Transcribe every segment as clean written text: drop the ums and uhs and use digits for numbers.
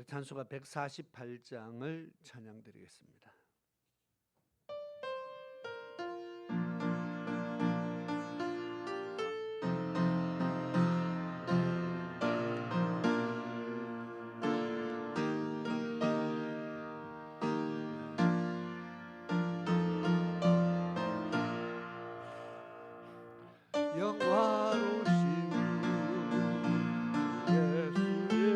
우리 찬송가 148장을 찬양드리겠습니다. 영화로우신 예수의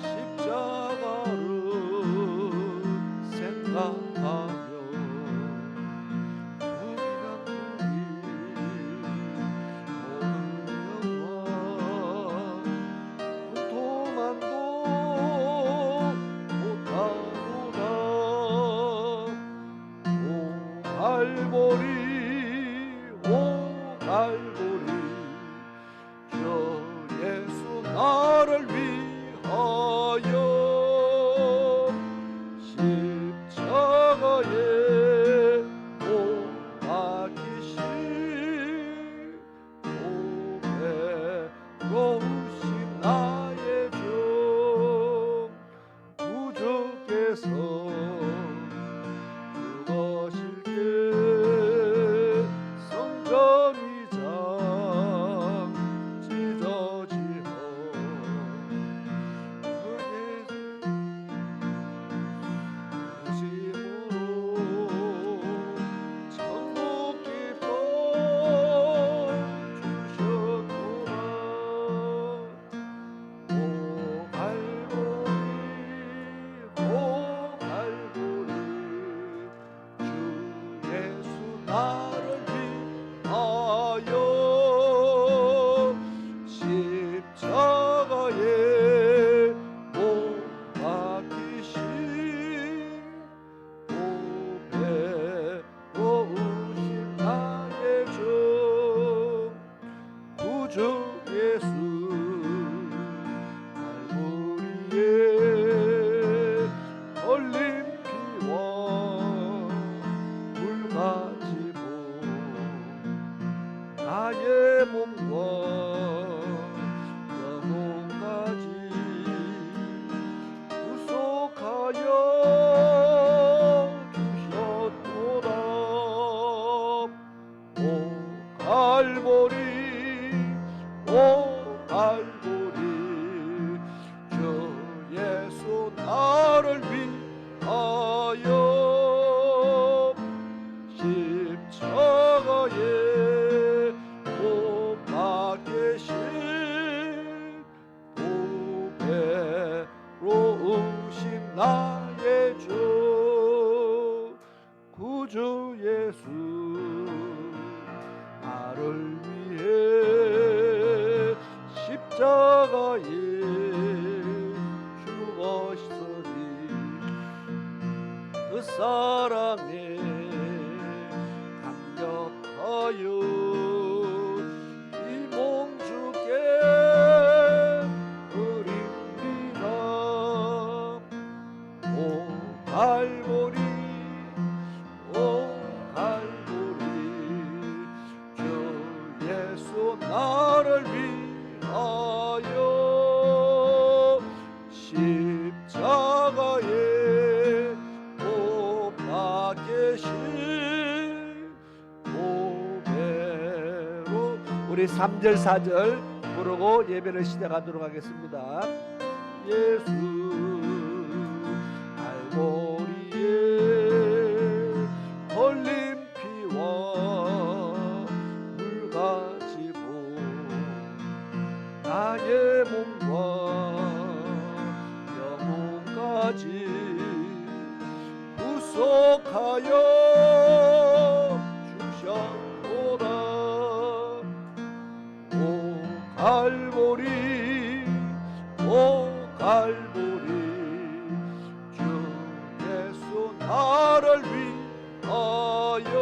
십자가를 생각하며 우리가 고통만도 못하구나. 오 갈보리 갈보리 저 예수 나를 위하여 십자가에 못 박히신 고배로우신 나의 주 구주께서 죽으실 때 성전이자 찢어지어 예수심으로 천국 기쁨 주셨구나. 오 갈보리 주 예수 나를 위하여 십자가에 못 박히신 고배로우신 나의 주 구주 예수 갈보리에 흘린 피와 물같이 나의 몸과 영혼까지 구속하여 주셨도다. 오 갈보리 주 예수 나를 위하여 십자가에 못 박히신 고배로우신 나의 주 구주 예수 나를 위해 십자가에 죽으시니 그 사랑에 감격하여 이 몸 주께 드립니다. 오 갈보리 주 예수 나를 위하여 십자가에 못 박히신 고배로 우리 3절 4절 부르고 예배를 시작하도록 하겠습니다. 예수 갈보리에 흘린 피와 물같이 나의 몸과 영혼까지 구속하여 주셨도다. 오 갈보리 주 예수 나를 위하여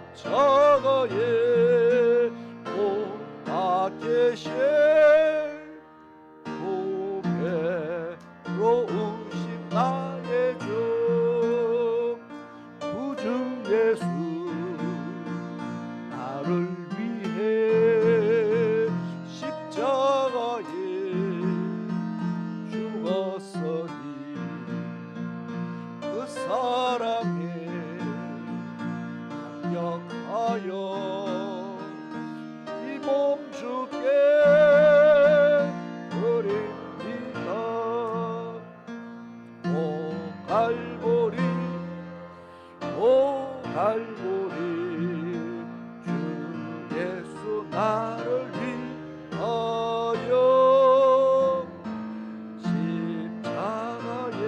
십자가에 못 박히신 고배로우신 나의 주 갈보리 오 갈보리 주 예수 나를 위하여 십자가에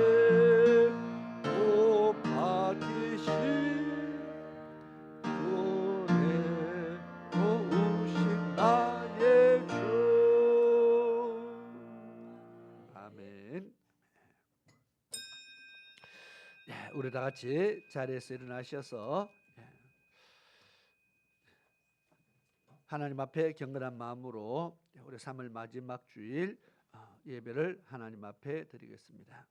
못 박히신 은혜 도우신 나의 주. 아멘. 우리 다 같이 자리에서 일어나셔서 하나님 앞에 경건한 마음으로 우리 3월 마지막 주일 예배를 하나님 앞에 드리겠습니다.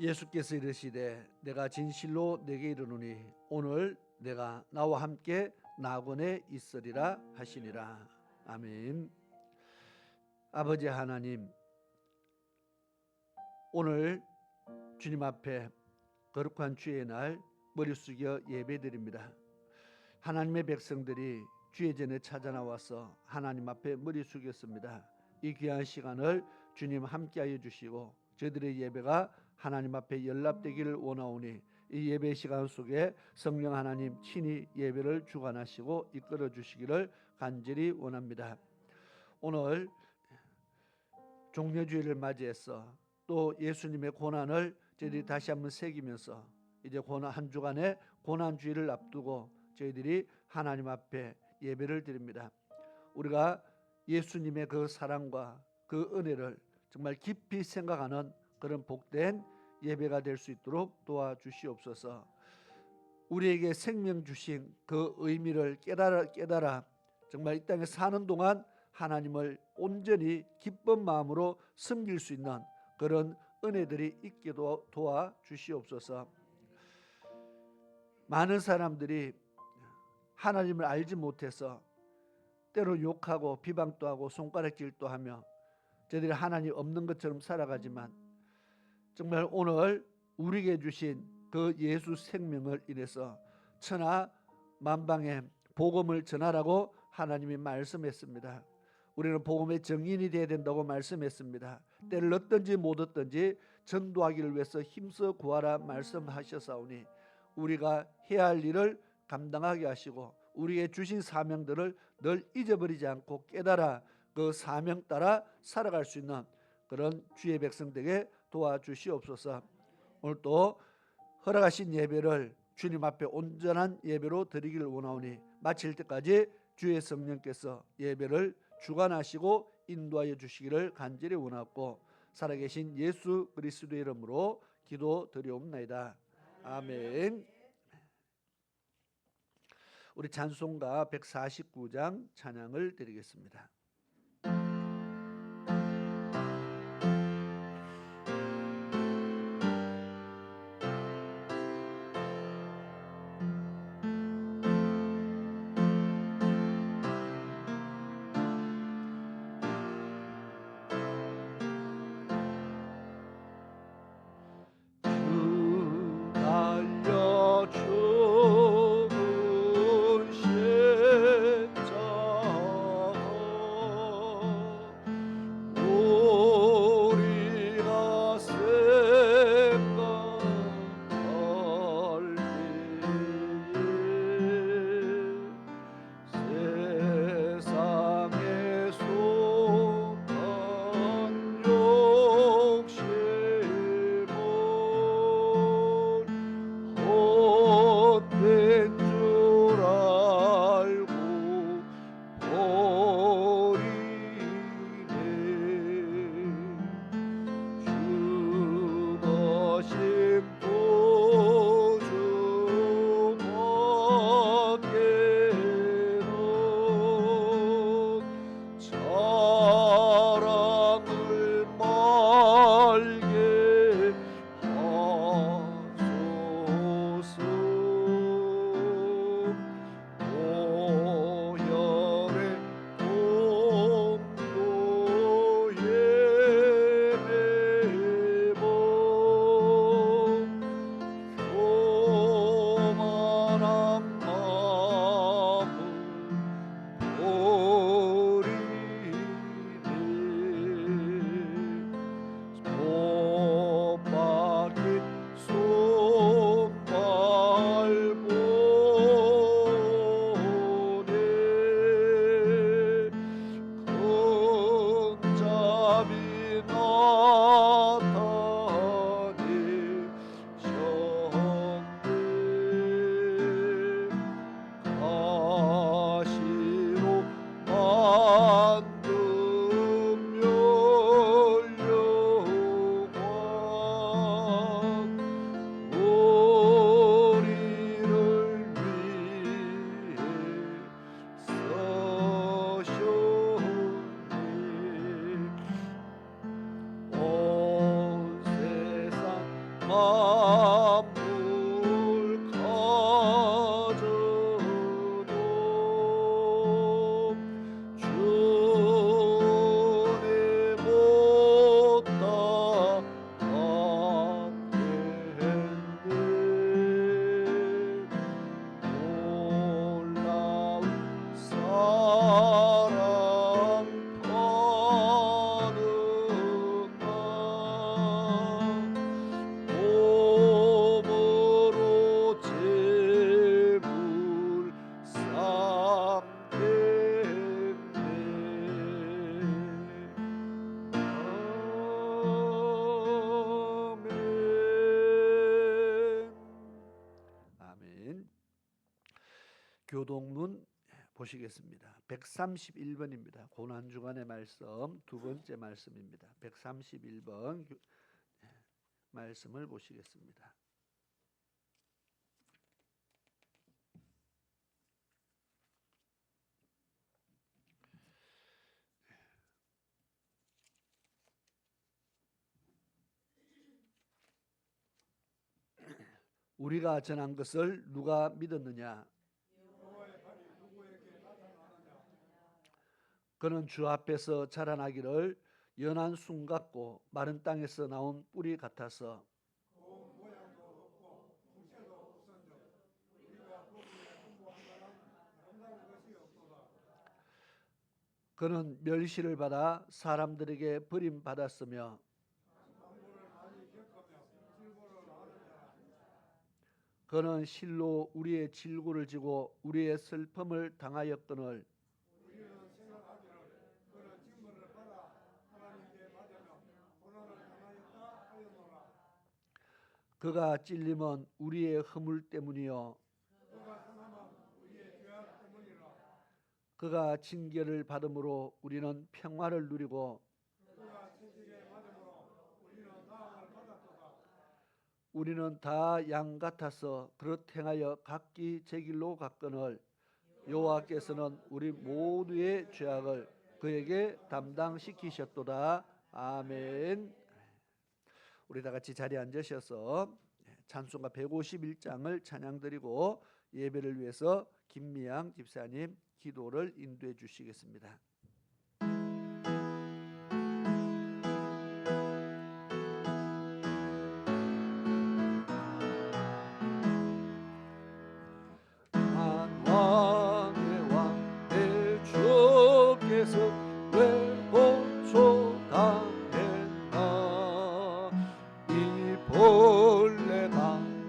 예수께서 이르시되 내가 진실로 내게 이르노니 오늘 내가 나와 함께 낙원에 있으리라 하시니라. 아멘. 아버지 하나님, 오늘 주님 앞에 거룩한 주의 날 머리 숙여 예배드립니다. 하나님의 백성들이 주의 전에 찾아 나와서 하나님 앞에 머리 숙였습니다. 이 귀한 시간을 주님 함께하여 주시고 저희들의 예배가 하나님 앞에 연락되기를 원하오니 이 예배 시간 속에 성령 하나님 친히 예배를 주관하시고 이끌어 주시기를 간절히 원합니다. 오늘 종려주일을 맞이해서 또 예수님의 고난을 저희들이 다시 한번 새기면서 이제 한 주간의 고난주일을 앞두고 저희들이 하나님 앞에 예배를 드립니다. 우리가 예수님의 그 사랑과 그 은혜를 정말 깊이 생각하는 그런 복된 예배가 될 수 있도록 도와주시옵소서. 우리에게 생명 주신 그 의미를 깨달아 정말 이 땅에 사는 동안 하나님을 온전히 기쁜 마음으로 섬길 수 있는 그런 은혜들이 있기도 도와주시옵소서. 많은 사람들이 하나님을 알지 못해서 때로 욕하고 비방도 하고 손가락질도 하며 저희들이 하나님 없는 것처럼 살아가지만 정말 오늘 우리에게 주신 그 예수 생명을 인해서 천하 만방에 복음을 전하라고 하나님이 말씀했습니다. 우리는 복음의 증인이 되어야 된다고 말씀했습니다. 때를 얻든지 못 얻든지 전도하기를 위해서 힘써 구하라 말씀하셨사오니 우리가 해야 할 일을 감당하게 하시고 우리에게 주신 사명들을 늘 잊어버리지 않고 깨달아 그 사명 따라 살아갈 수 있는 그런 주의 백성들에게 도와주시옵소서. 오늘 또 허락하신 예배를 주님 앞에 온전한 예배로 드리기를 원하오니 마칠 때까지 주의 성령께서 예배를 주관하시고 인도하여 주시기를 간절히 원하고 살아계신 예수 그리스도의 이름으로 기도드리옵나이다. 아멘. 우리 찬송가 149장 찬양을 드리겠습니다. 교동문 보시겠습니다. 131번입니다. 고난주간의 말씀 두 번째 말씀입니다. 131번 말씀을 보시겠습니다. 우리가 전한 것을 누가 믿었느냐? 그는 주 앞에서 자라나기를 연한 순 같고 마른 땅에서 나온 뿌리 같아서 그는 멸시를 받아 사람들에게 버림받았으며 그는 실로 우리의 질고를 지고 우리의 슬픔을 당하였거늘 그가 찔림은 우리의 허물 때문이요 그가 징계를 받음으로 우리는 평화를 누리고 우리는 다 양 같아서 그릇 행하여 각기 제 길로 갔거늘 여호와께서는 우리 모두의 죄악을 그에게 담당시키셨도다. 아멘. 우리 다 같이 자리에 앉으셔서 찬송가 151장을 찬양드리고 예배를 위해서 김미양 집사님 기도를 인도해 주시겠습니다. 만왕의 왕 내 주께서 왜 고초당했나 이 본래 같은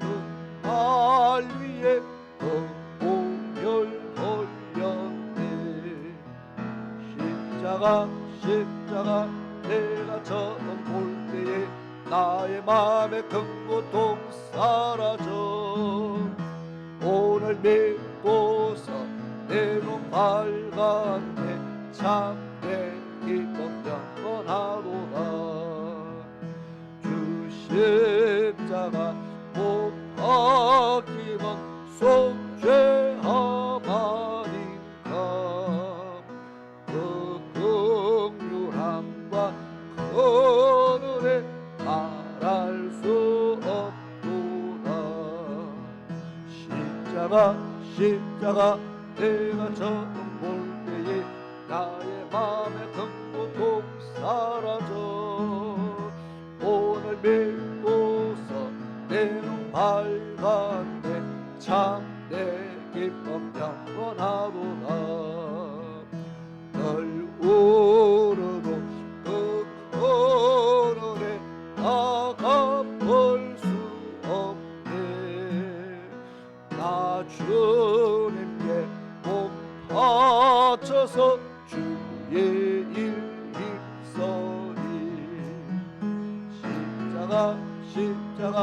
날 위에 공멸하였네 십자가 내가 처음 볼 때에 나의 마음의 큰 고통 사라져 오늘 믿고서 내 눈 밝았네 참내 기쁨 영원하도다 주 십자가 못 박히면 속죄함아닌가 그 긍휼함과 그 은혜 말할 수 없도다 십자가 내가 처음 볼 때에 나의 마음의 큰 고통 사라져 오늘 믿고서 내 눈 밝았네 참 내 기쁨 영원하도다 널 오르도 그 은혜 다 갚을 수 없네 나 주님께 몸 바쳐서 주의 일 힘써니 십자가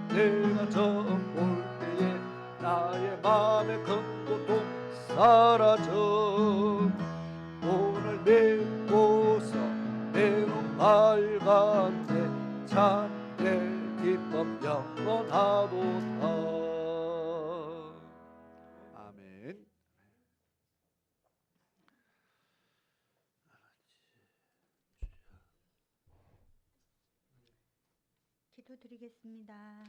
내가 처음 볼 때에 나의 마음의 큰 고통 사라져 오늘 믿고서 내 눈 밝았네 참 내 기쁨 영원하도다 아멘. 기도드리겠습니다.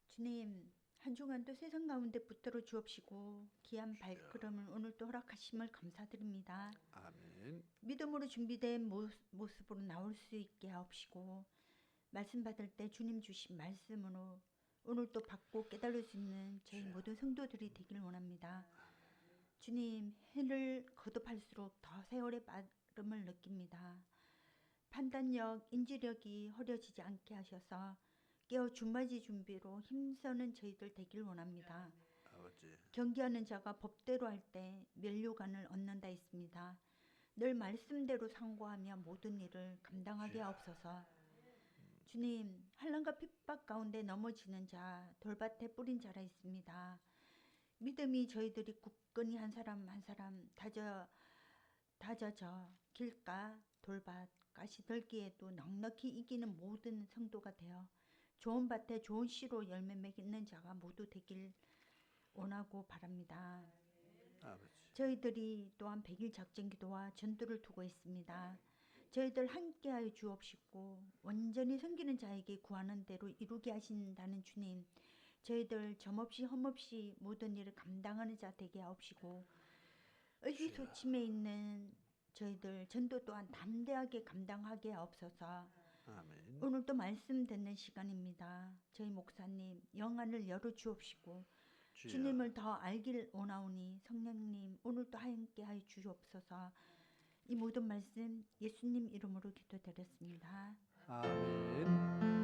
주님, 한 주간도 세상 가운데 붙들어 주옵시고 귀한 발걸음을 오늘도 허락하심을 감사드립니다. 아멘. 믿음으로 준비된 모습으로 나올 수 있게 하옵시고 말씀 받을 때 주님 주신 말씀으로 오늘도 받고 깨달을 수 있는 저희 모든 성도들이 되길 원합니다. 주님, 해를 거듭할수록 더 세월의 빠름을 느낍니다. 판단력, 인지력이 흐려지지 않게 하셔서 깨어 주맞이 준비로 힘쓰는 저희들 되길 원합니다. 아버지. 경계하는 자가 법대로 할 때 면류관을 얻는다 했습니다. 늘 말씀대로 상고하며 모든 일을 감당하게 하옵소서. 주님, 환난과 핍박 가운데 넘어지는 자, 돌밭에 뿌린 자라 있습니다. 믿음이 저희들이 굳건히 한 사람 한 사람 다져져 길가 돌밭 가시들기에도 넉넉히 이기는 모든 성도가 되어 좋은 밭에 좋은 씨로 열매 맺는 자가 모두 되길 원하고 바랍니다. 아버지. 저희들이 또한 100일 작전기도와 전도를 두고 있습니다. 저희들 함께하여 주옵시고 완전히 섬기는 자에게 구하는 대로 이루게 하신다는 주님, 저희들 점없이 험없이 모든 일을 감당하는 자 되게 하옵시고 의기소침해 있는 저희들 전도 또한 담대하게 감당하게 하옵소서. 아멘. 오늘도 말씀 듣는 시간입니다. 저희 목사님 영안을 열어 주옵시고 주여. 주님을 더 알길 원하오니 성령님 오늘도 함께하여 주옵소서. 이 모든 말씀 예수님 이름으로 기도드렸습니다. 아멘.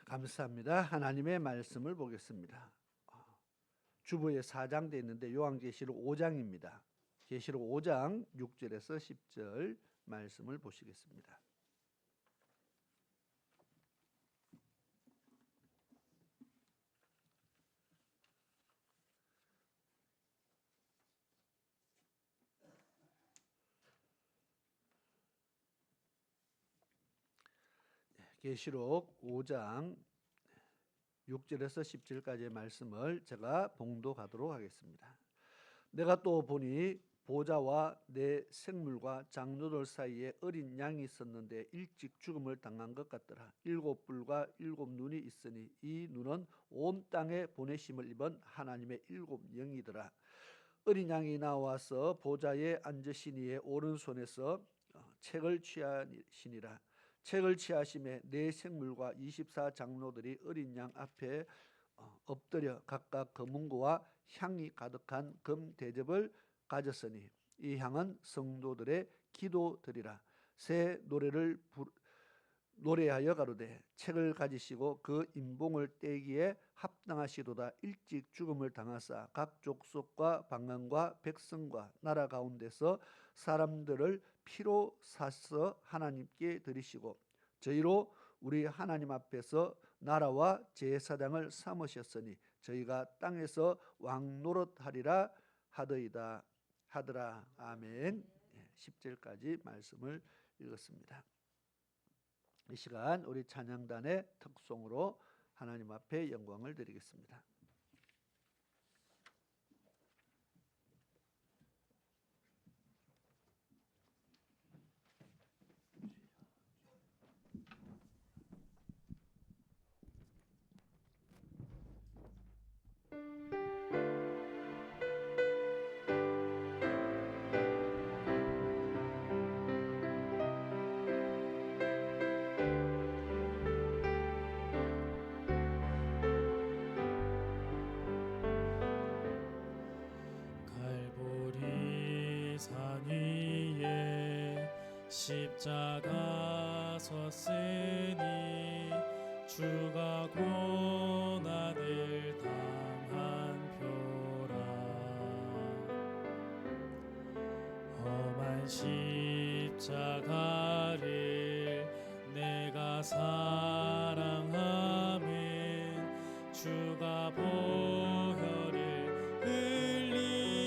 감사합니다. 하나님의 말씀을 보겠습니다. 주보에 4장 되어 있는데 요한계시록 5장입니다. 계시록 5장 6절에서 10절 말씀을 보시겠습니다. 계시록 5장 6절에서 10절까지의 말씀을 제가 봉독하도록 하겠습니다. 내가 또 보니 보좌와 내 생물과 장로들 사이에 어린 양이 있었는데 일찍 죽음을 당한 것 같더라. 7뿔과 7눈이 있으니 이 눈은 온 땅에 보내심을 입은 하나님의 7영이더라. 어린 양이 나와서 보좌에 앉으시니의 오른손에서 책을 취하시니라. 책을 취하심에 네 생물과 24 장로들이 어린 양 앞에 엎드려 각각 검은고와 향이 가득한 금 대접을 가졌으니 이 향은 성도들의 기도드리라. 새 노래를 노래하여 가로되 책을 가지시고 그 인봉을 떼기에 합당하시도다. 일찍 죽음을 당하사 각 족속과 방언과 백성과 나라 가운데서 사람들을 피로 사서 하나님께 드리시고 저희로 우리 하나님 앞에서 나라와 제사장을 삼으셨으니 저희가 땅에서 왕 노릇하리라 하더라. 아멘. 10절까지 말씀을 읽었습니다. 이 시간 우리 찬양단의 특송으로 하나님 앞에 영광을 드리겠습니다. 십자가 섰으니 주가 고난을 당한 표라. 험한 십자가를 내가 사랑하면 주가 보혈을 흘림이라.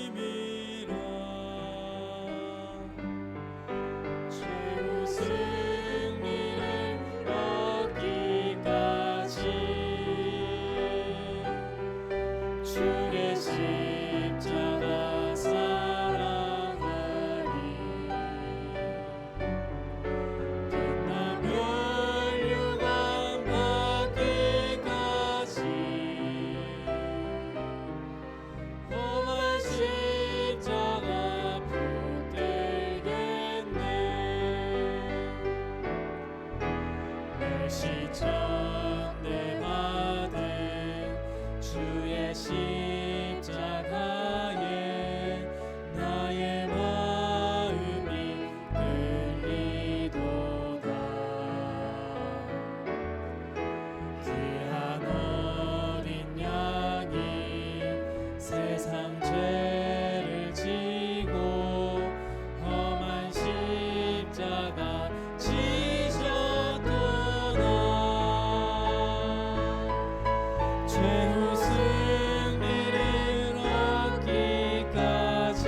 승리를 얻기까지 주의 십자가 사랑하리. 빛나면 율관 전에 받은 주의 십자가에 나의 마음이 끌리도다. 귀한 어린 양이 세상 죄를 지고 험한 십자가 지셨도다. 최후 승리를 얻기까지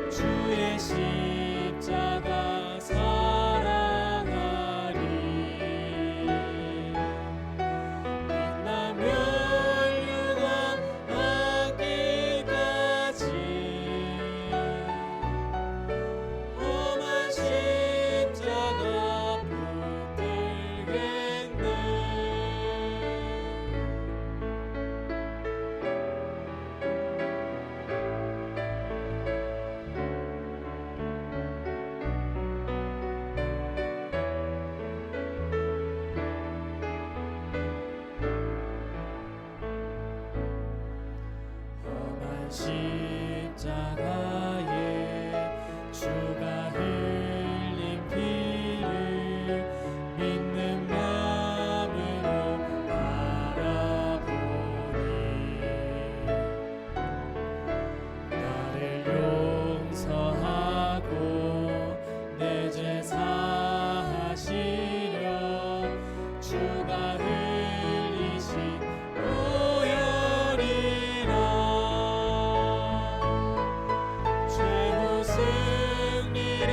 주의 십자가 사랑하리. 빛나며 영원 얻기까지 험한 십자가 붙들겠네. 험한 십자가에 주가 흘린 피를 믿는 마음으로 바라보니 나를 용서하고 내 죄 사하시려 주가 흘리신 보혈이라. 최후 승리를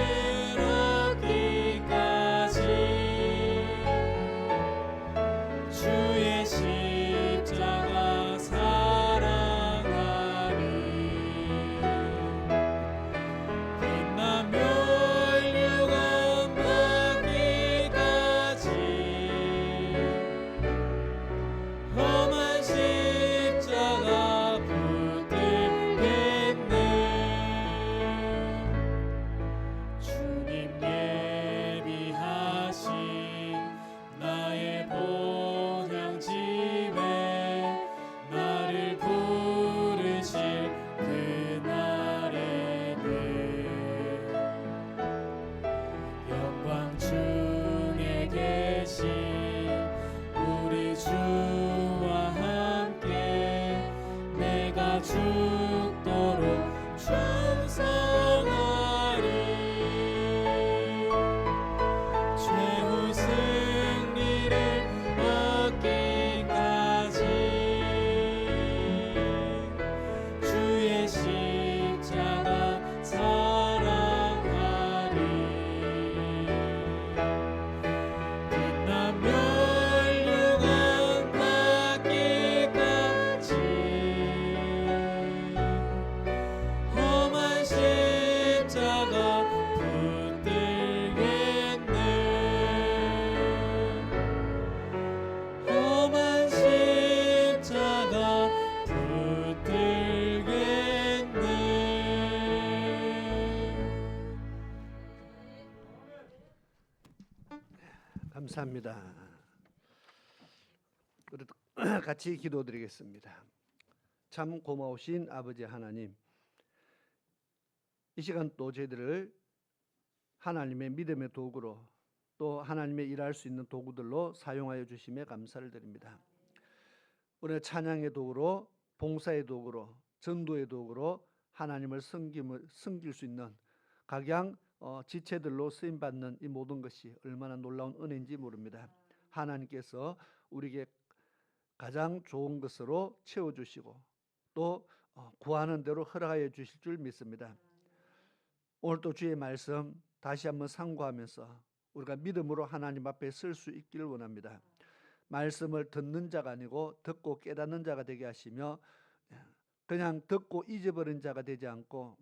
얻기까지 주의 십자가 사랑하리. 빛나며 영원 받기까지 험한 십자가 붙들겠네. 주님 예비하신 나의 본향집에 나를 부르실 그날에는 영광 중에 계신 우리 주와 함께 내가 죽도록 충성하리. 최후 승리를 얻기까지 주의 십자가 사랑하리. 빛나며 영원 받기까지 험한 십자가 붙들겠네. 험한 십자가 붙들겠네. 감사합니다. 그래도 같이 기도드리겠습니다. 참 고마우신 아버지 하나님, 이 시간 또 저희들을 하나님의 믿음의 도구로 또 하나님의 일할 수 있는 도구들로 사용하여 주심에 감사를 드립니다. 오늘 찬양의 도구로, 봉사의 도구로, 전도의 도구로 하나님을 섬길 수 있는 각양 지체들로 쓰임받는 이 모든 것이 얼마나 놀라운 은혜인지 모릅니다. 하나님께서 우리에게 가장 좋은 것으로 채워주시고 또 구하는 대로 허락하여 주실 줄 믿습니다. 오늘 또 주의 말씀 다시 한번 상고하면서 우리가 믿음으로 하나님 앞에 설 수 있기를 원합니다. 말씀을 듣는 자가 아니고 듣고 깨닫는 자가 되게 하시며 그냥 듣고 잊어버린 자가 되지 않고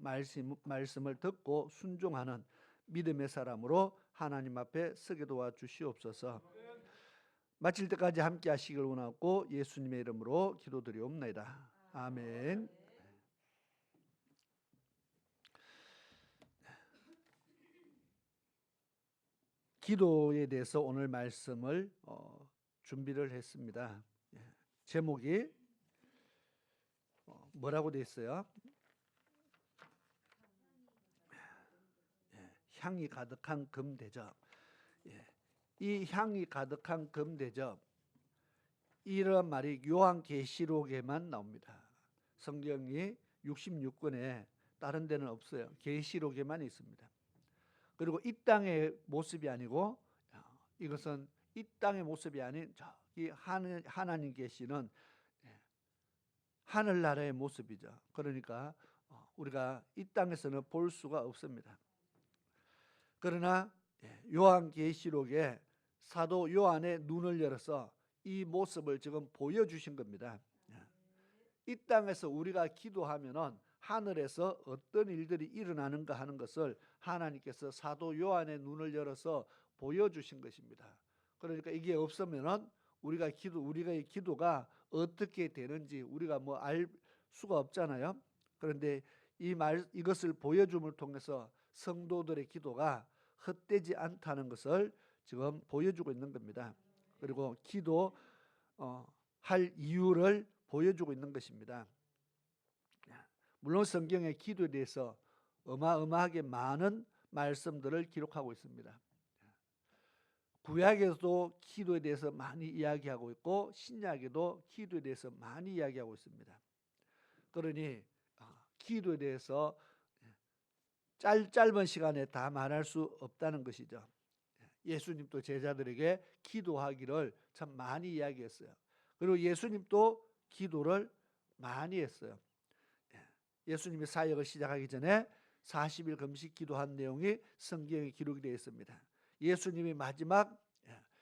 말씀을 듣고 순종하는 믿음의 사람으로 하나님 앞에 서게 도와주시옵소서. 마칠 때까지 함께 하시길 원하고 예수님의 이름으로 기도드리옵나이다. 아멘. 기도에 대해서 오늘 말씀을 준비를 했습니다. 제목이 뭐라고 되어 있어요? 향이 가득한 금대접. 이 향이 가득한 금대접, 이런 말이 요한계시록에만 나옵니다. 성경이 66권에 다른 데는 없어요. 계시록에만 있습니다. 그리고 이 땅의 모습이 아니고, 이것은 이 땅의 모습이 아닌 저기 하나님 계시는 하늘나라의 모습이죠. 그러니까 우리가 이 땅에서는 볼 수가 없습니다. 그러나 요한계시록에 사도 요한의 눈을 열어서 이 모습을 지금 보여주신 겁니다. 이 땅에서 우리가 기도하면은 하늘에서 어떤 일들이 일어나는가 하는 것을 하나님께서 사도 요한의 눈을 열어서 보여주신 것입니다. 그러니까 이게 없으면은 우리의 기도가 어떻게 되는지 우리가 뭐 알 수가 없잖아요. 그런데 이것을 보여줌을 통해서 성도들의 기도가 헛되지 않다는 것을 지금 보여주고 있는 겁니다. 그리고 할 이유를 보여주고 있는 것입니다. 물론 성경의 기도에 대해서 어마어마하게 많은 말씀들을 기록하고 있습니다. 구약에서도 기도에 대해서 많이 이야기하고 있고 신약에도 기도에 대해서 많이 이야기하고 있습니다. 그러니 기도에 대해서 짧은 시간에 다 말할 수 없다는 것이죠. 예수님도 제자들에게 기도하기를 참 많이 이야기했어요. 그리고 예수님도 기도를 많이 했어요. 예수님이 사역을 시작하기 전에 40일 금식 기도한 내용이 성경에 기록이 되어 있습니다. 예수님이 마지막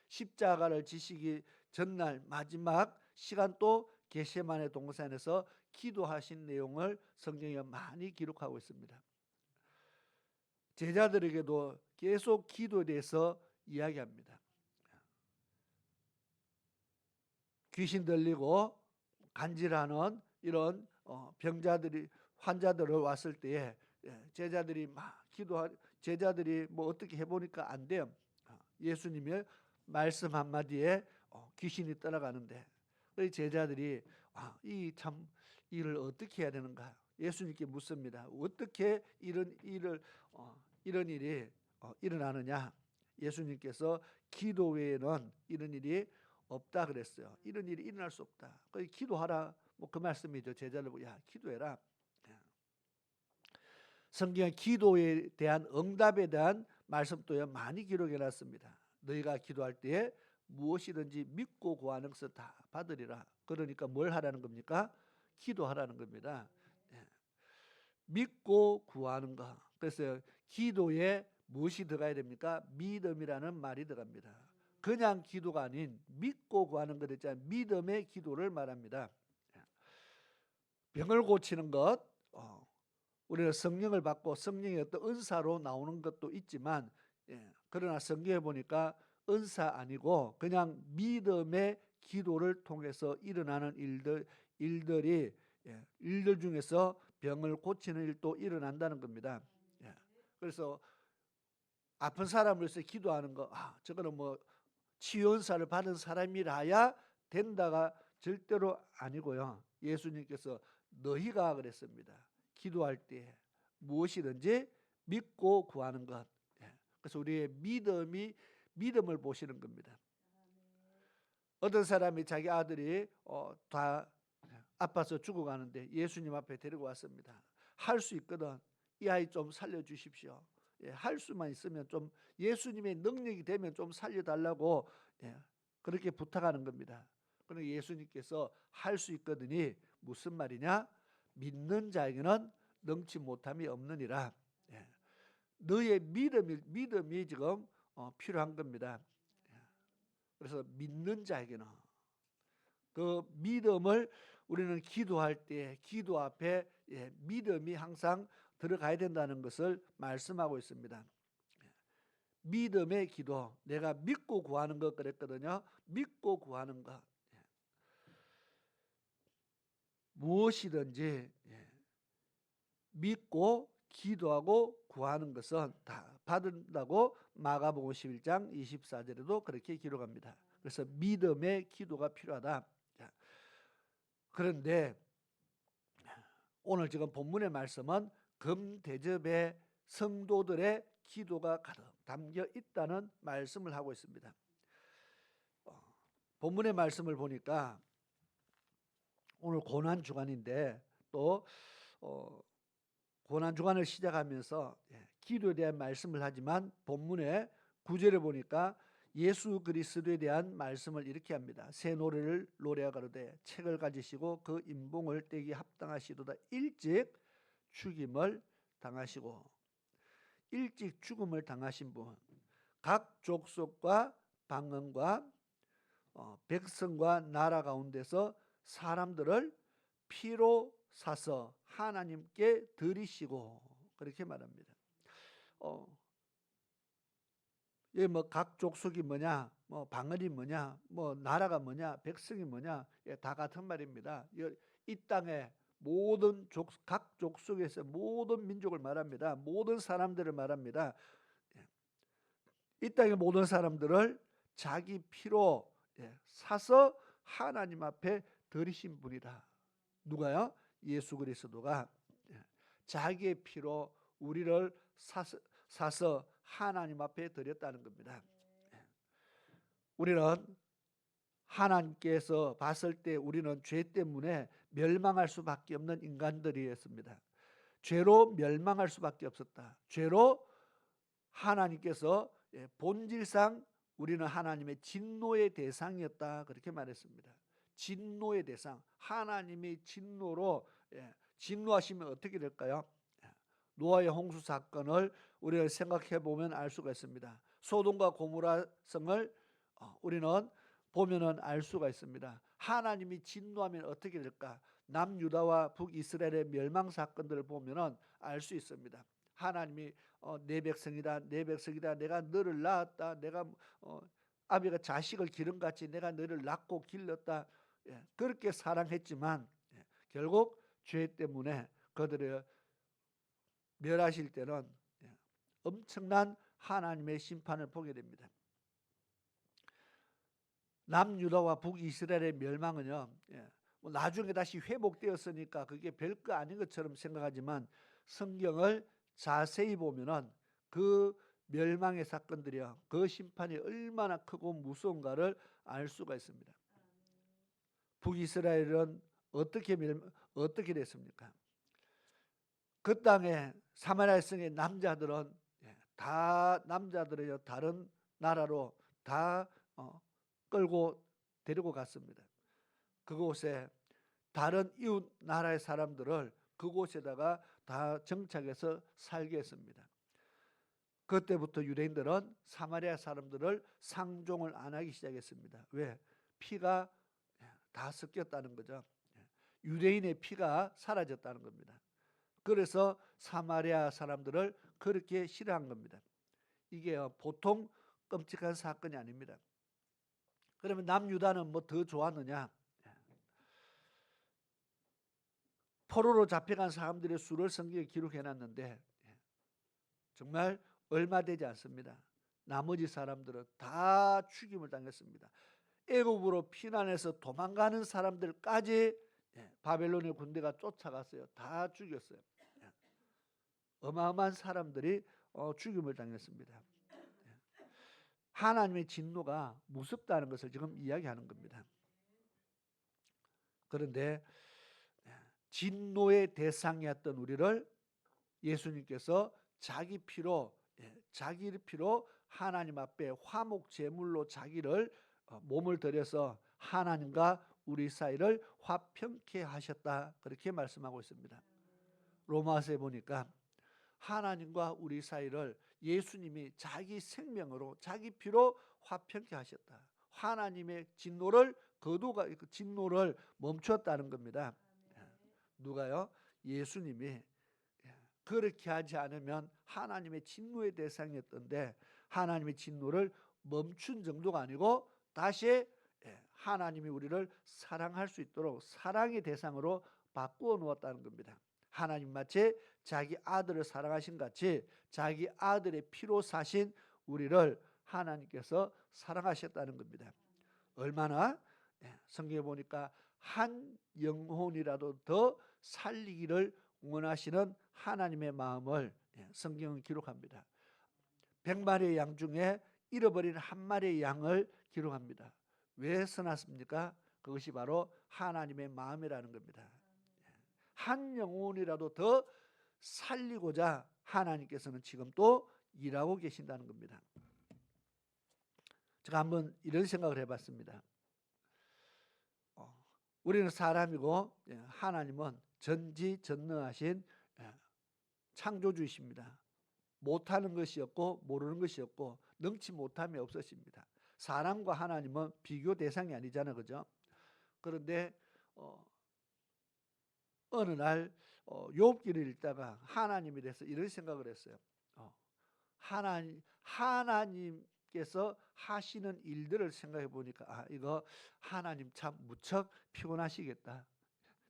십자가를 지시기 전날 마지막 시간 또 겟세마네 동산에서 기도하신 내용을 성경에 많이 기록하고 있습니다. 제자들에게도 계속 기도에 대해서 이야기합니다. 귀신 들리고 간질하는 이런 환자들을 왔을 때에 제자들이 제자들이 뭐 어떻게 해보니까 안 돼요. 예수님의 말씀 한마디에 귀신이 떠나가는데 제자들이 이 참 일을 어떻게 해야 되는가 예수님께 묻습니다. 어떻게 이런 일이 일어나느냐? 예수님께서 기도 외에는 이런 일이 없다 그랬어요. 이런 일이 일어날 수 없다. 기도하라. 뭐 그 말씀이죠. 제자들 기도해라. 성경에 기도에 대한 응답에 대한 말씀도 많이 기록해 놨습니다. 너희가 기도할 때에 무엇이든지 믿고 구하는 것을 다 받으리라. 그러니까 뭘 하라는 겁니까? 기도하라는 겁니다. 믿고 구하는 것. 그래서 기도에 무엇이 들어가야 됩니까? 믿음이라는 말이 들어갑니다. 그냥 기도가 아닌 믿고 구하는 것 있잖아요. 믿음의 기도를 말합니다. 병을 고치는 것, 우리는 성령을 받고 성령의 어떤 은사로 나오는 것도 있지만, 그러나 성경에 보니까 은사 아니고 그냥 믿음의 기도를 통해서 일어나는 일들 중에서 병을 고치는 일도 일어난다는 겁니다. 그래서 아픈 사람을 위해서 기도하는 거, 저거는 뭐 치유은사를 받은 사람이라야 된다가 절대로 아니고요. 예수님께서 너희가 그랬습니다. 기도할 때 무엇이든지 믿고 구하는 것. 그래서 우리의 믿음을 보시는 겁니다. 어떤 사람이 자기 아들이 다 아파서 죽어가는데 예수님 앞에 데리고 왔습니다. 할 수 있거든. 이 아이 좀 살려주십시오. 할 수만 있으면 좀 예수님의 능력이 되면 좀 살려달라고 그렇게 부탁하는 겁니다. 그러나 예수님께서 할 수 있거든이 무슨 말이냐? 믿는 자에게는 능치 못함이 없느니라. 너의 믿음이 지금 필요한 겁니다. 그래서 믿는 자에게는 그 믿음을 우리는 기도할 때 기도 앞에 믿음이 항상 들어가야 된다는 것을 말씀하고 있습니다. 믿음의 기도, 내가 믿고 구하는 것 그랬거든요. 믿고 구하는 것. 무엇이든지 믿고 기도하고 구하는 것은 다 받는다고 마가복음 11장 24절에도 그렇게 기록합니다. 그래서 믿음의 기도가 필요하다. 자, 그런데 오늘 지금 본문의 말씀은 금대접에 성도들의 기도가 가득 담겨 있다는 말씀을 하고 있습니다. 본문의 말씀을 보니까 오늘 고난 주간인데 또 고난 주간을 시작하면서 기도에 대한 말씀을 하지만 본문의 9절에 보니까 예수 그리스도에 대한 말씀을 이렇게 합니다. 새 노래를 노래하가로되 책을 가지시고 그 인봉을 떼기 합당하시도다. 일찍 죽임을 당하시고, 일찍 죽음을 당하신 분, 각 족속과 방언과 백성과 나라 가운데서 사람들을 피로 사서 하나님께 드리시고, 그렇게 말합니다. 예, 뭐 각 족속이 뭐냐, 뭐 방언이 뭐냐, 뭐 나라가 뭐냐, 백성이 뭐냐, 예, 다 같은 말입니다. 이 땅의 모든 각 족속에서 모든 민족을 말합니다. 모든 사람들을 말합니다. 이 땅의 모든 사람들을 자기 피로 사서 하나님 앞에 드리신 분이다. 누가요? 예수 그리스도가 자기의 피로 우리를 사서 하나님 앞에 드렸다는 겁니다. 우리는 하나님께서 봤을 때 우리는 죄 때문에 멸망할 수밖에 없는 인간들이었습니다. 죄로 멸망할 수밖에 없었다. 죄로 하나님께서 본질상 우리는 하나님의 진노의 대상이었다, 그렇게 말했습니다. 진노의 대상, 하나님의 진노로 진노하시면 어떻게 될까요? 노아의 홍수 사건을 우리가 생각해 보면 알 수가 있습니다. 소돔과 고모라 성을 우리는 보면은 알 수가 있습니다. 하나님이 진노하면 어떻게 될까? 남유다와 북이스라엘의 멸망 사건들을 보면은 알 수 있습니다. 하나님이 내 백성이다, 내 백성이다, 내가 너를 낳았다, 내가 아비가 자식을 기름같이 내가 너를 낳고 길렀다, 그렇게 사랑했지만 결국 죄 때문에 그들을 멸하실 때는 엄청난 하나님의 심판을 보게 됩니다. 남유다와 북이스라엘의 멸망은요, 뭐 나중에 다시 회복되었으니까 그게 별거 아닌 것처럼 생각하지만 성경을 자세히 보면은 그 멸망의 사건들이요, 그 심판이 얼마나 크고 무서운가를 알 수가 있습니다. 북이스라엘은 어떻게 됐습니까? 그 땅에 사마리아 성의 남자들은 다 남자들이요 다른 나라로 다 끌고 데리고 갔습니다. 그곳에 다른 이웃 나라의 사람들을 그곳에다가 다 정착해서 살게 했습니다. 그때부터 유대인들은 사마리아 사람들을 상종을 안 하기 시작했습니다. 왜? 피가 다 섞였다는 거죠. 유대인의 피가 사라졌다는 겁니다. 그래서 사마리아 사람들을 그렇게 싫어한 겁니다. 이게 보통 끔찍한 사건이 아닙니다. 그러면 남유다는 뭐 더 좋았느냐? 포로로 잡혀간 사람들의 수를 성경에 기록해놨는데 정말 얼마 되지 않습니다. 나머지 사람들은 다 죽임을 당했습니다. 애굽으로 피난해서 도망가는 사람들까지 바벨론의 군대가 쫓아갔어요. 다 죽였어요. 어마어마한 사람들이 죽임을 당했습니다. 하나님의 진노가 무섭다는 것을 지금 이야기하는 겁니다. 그런데 진노의 대상이었던 우리를 예수님께서 자기 피로 하나님 앞에 화목 제물로 자기를 몸을 들여서 하나님과 우리 사이를 화평케 하셨다, 그렇게 말씀하고 있습니다. 로마서에 보니까 하나님과 우리 사이를 예수님이 자기 생명으로 자기 피로 화평케 하셨다. 하나님의 진노를 멈췄다는 겁니다. 누가요? 예수님이. 그렇게 하지 않으면 하나님의 진노의 대상이었던데 하나님의 진노를 멈춘 정도가 아니고 다시 하나님이 우리를 사랑할 수 있도록 사랑의 대상으로 바꾸어 놓았다는 겁니다. 하나님 마치 자기 아들을 사랑하신 같이 자기 아들의 피로 사신 우리를 하나님께서 사랑하셨다는 겁니다. 얼마나? 성경에 보니까 한 영혼이라도 더 살리기를 원하시는 하나님의 마음을 성경은 기록합니다. 100마리의 양 중에 잃어버린 한 마리의 양을 기록합니다. 왜 써놨습니까? 그것이 바로 하나님의 마음이라는 겁니다. 한 영혼이라도 더 살리고자 하나님께서는 지금 또 일하고 계신다는 겁니다. 제가 한번 이런 생각을 해봤습니다. 우리는 사람이고 하나님은 전지전능하신 창조주이십니다. 못하는 것이 없고 모르는 것이 없고 능치 못함이 없으십니다. 사람과 하나님은 비교 대상이 아니잖아요, 그죠? 그런데 어느 날 욥기를 읽다가 하나님에 대해서 이런 생각을 했어요. 하나님께서 하시는 일들을 생각해 보니까 이거 하나님 참 무척 피곤하시겠다.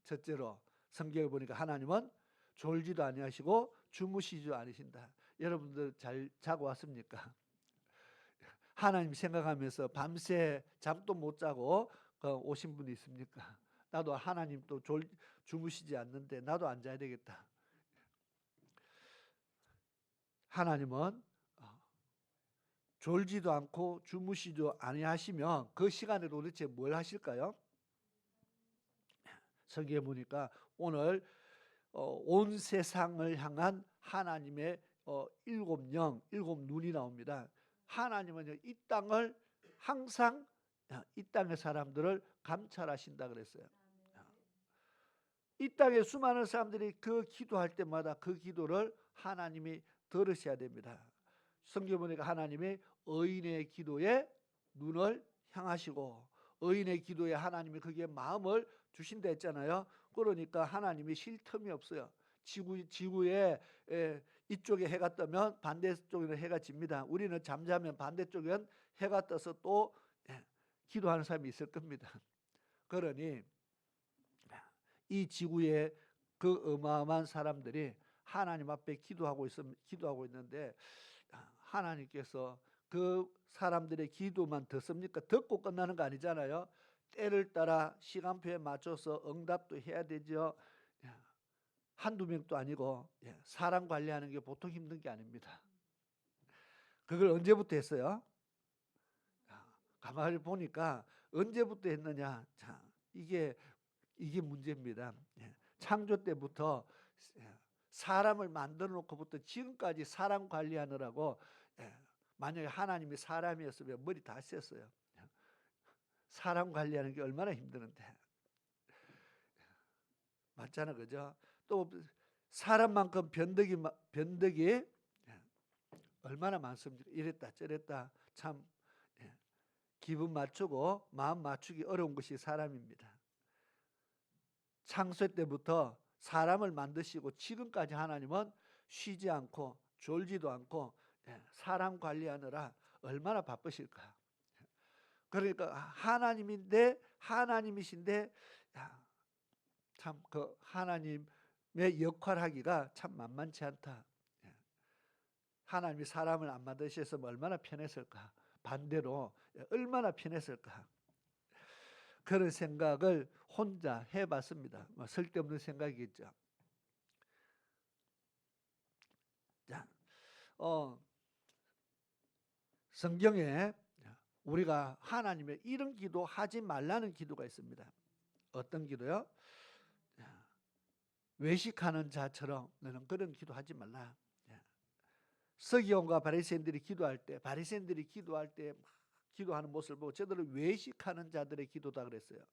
첫째로 성경을 보니까 하나님은 졸지도 아니하시고 주무시지도 않으신다. 여러분들 잘 자고 왔습니까? 하나님 생각하면서 밤새 잠도 못 자고 오신 분이 있습니까? 나도 하나님 또 주무시지 않는데 나도 안 자야 되겠다. 하나님은 졸지도 않고 주무시지도 아니하시면 그 시간에 도대체 뭘 하실까요? 성경에 보니까 오늘 온 세상을 향한 하나님의 일곱 영, 일곱 눈이 나옵니다. 하나님은 이 땅을 항상 이 땅의 사람들을 감찰하신다 그랬어요. 이 땅에 수많은 사람들이 그 기도할 때마다 그 기도를 하나님이 들으셔야 됩니다. 성경에 보니까 하나님이 의인의 기도에 눈을 향하시고 의인의 기도에 하나님이 거기에 마음을 주신다 했잖아요. 그러니까 하나님이 쉴 틈이 없어요. 지구에 이쪽에 해가 뜨면 반대쪽에는 해가 집니다. 우리는 잠자면 반대쪽엔 해가 떠서 또 기도하는 사람이 있을 겁니다. 그러니 이 지구에 그 어마어마한 사람들이 하나님 앞에 기도하고 있는데 하나님께서 그 사람들의 기도만 듣습니까? 듣고 끝나는 거 아니잖아요. 때를 따라 시간표에 맞춰서 응답도 해야 되죠. 한두 명도 아니고 사람 관리하는 게 보통 힘든 게 아닙니다. 그걸 언제부터 했어요? 가만히 보니까 언제부터 했느냐? 자, 이게 문제입니다. 창조 때부터 사람을 만들어 놓고부터 지금까지 사람 관리하느라고 만약에 하나님이 사람이었으면 머리 다 셌어요. 사람 관리하는 게 얼마나 힘드는데. 맞잖아, 그죠? 또 사람만큼 변덕이 얼마나 많습니까? 이랬다 저랬다 참 기분 맞추고 마음 맞추기 어려운 것이 사람입니다. 창세 때부터 사람을 만드시고 지금까지 하나님은 쉬지 않고 졸지도 않고 사람 관리하느라 얼마나 바쁘실까. 그러니까 하나님이신데 참 그 하나님의 역할하기가 참 만만치 않다. 하나님이 사람을 안 만드셨으면 얼마나 편했을까. 반대로 얼마나 편했을까. 그런 생각을 혼자 해봤습니다. 쓸데없는 생각이겠죠. 자, 성경에 우리가 하나님의 이런 기도 하지 말라는 기도가 있습니다. 어떤 기도요? 외식하는 자처럼 너는 그런 기도하지 말라. 서기관과 바리새인들이 기도할 때 기도하는 모습을 보고 저들은 외식하는 자들의 기도다 그랬어요.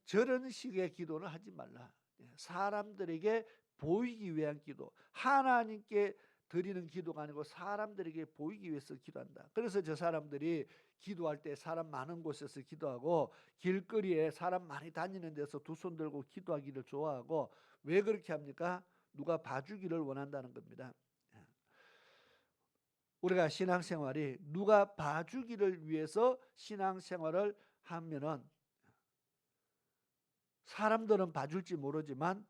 저런 식의 기도는 하지 말라. 사람들에게 보이기 위한 기도, 하나님께 드리는 기도가 아니고 사람들에게 보이기 위해서 기도한다. 그래서 저 사람들이 기도할 때 사람 많은 곳에서 기도하고 길거리에 사람 많이 다니는 데서 두 손 들고 기도하기를 좋아하고, 왜 그렇게 합니까? 누가 봐주기를 원한다는 겁니다. 우리가 신앙생활이 누가 봐주기를 위해서 신앙생활을 하면은 사람들은 봐줄지 모르지만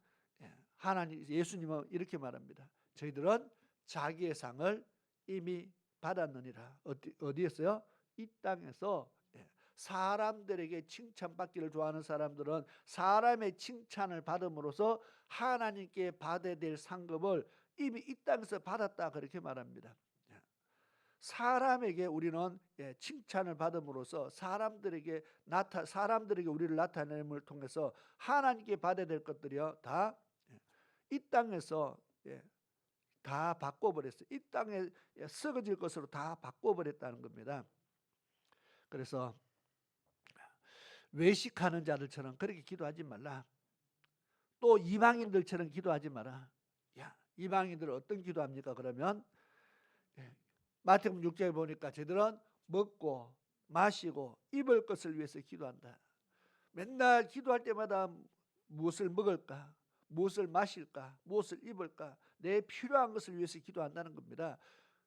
하나님 예수님은 이렇게 말합니다. 저희들은 자기의 상을 이미 받았느니라. 어디에서요? 이 땅에서. 사람들에게 칭찬받기를 좋아하는 사람들은 사람의 칭찬을 받음으로써 하나님께 받아야 될 상급을 이미 이 땅에서 받았다, 그렇게 말합니다. 사람에게 우리는 칭찬을 받음으로써 사람들에게 우리를 나타냄을 통해서 하나님께 받아야 될 것들이요 다 이 땅에서 다 바꿔버렸어요. 이 땅에 썩어질 것으로 다 바꿔버렸다는 겁니다. 그래서 외식하는 자들처럼 그렇게 기도하지 말라. 또 이방인들처럼 기도하지 마라. 야, 이방인들은 어떤 기도합니까? 그러면 마태복음 6장에 보니까 저들은 먹고 마시고 입을 것을 위해서 기도한다. 맨날 기도할 때마다 무엇을 먹을까? 무엇을 마실까? 무엇을 입을까? 내 필요한 것을 위해서 기도한다는 겁니다.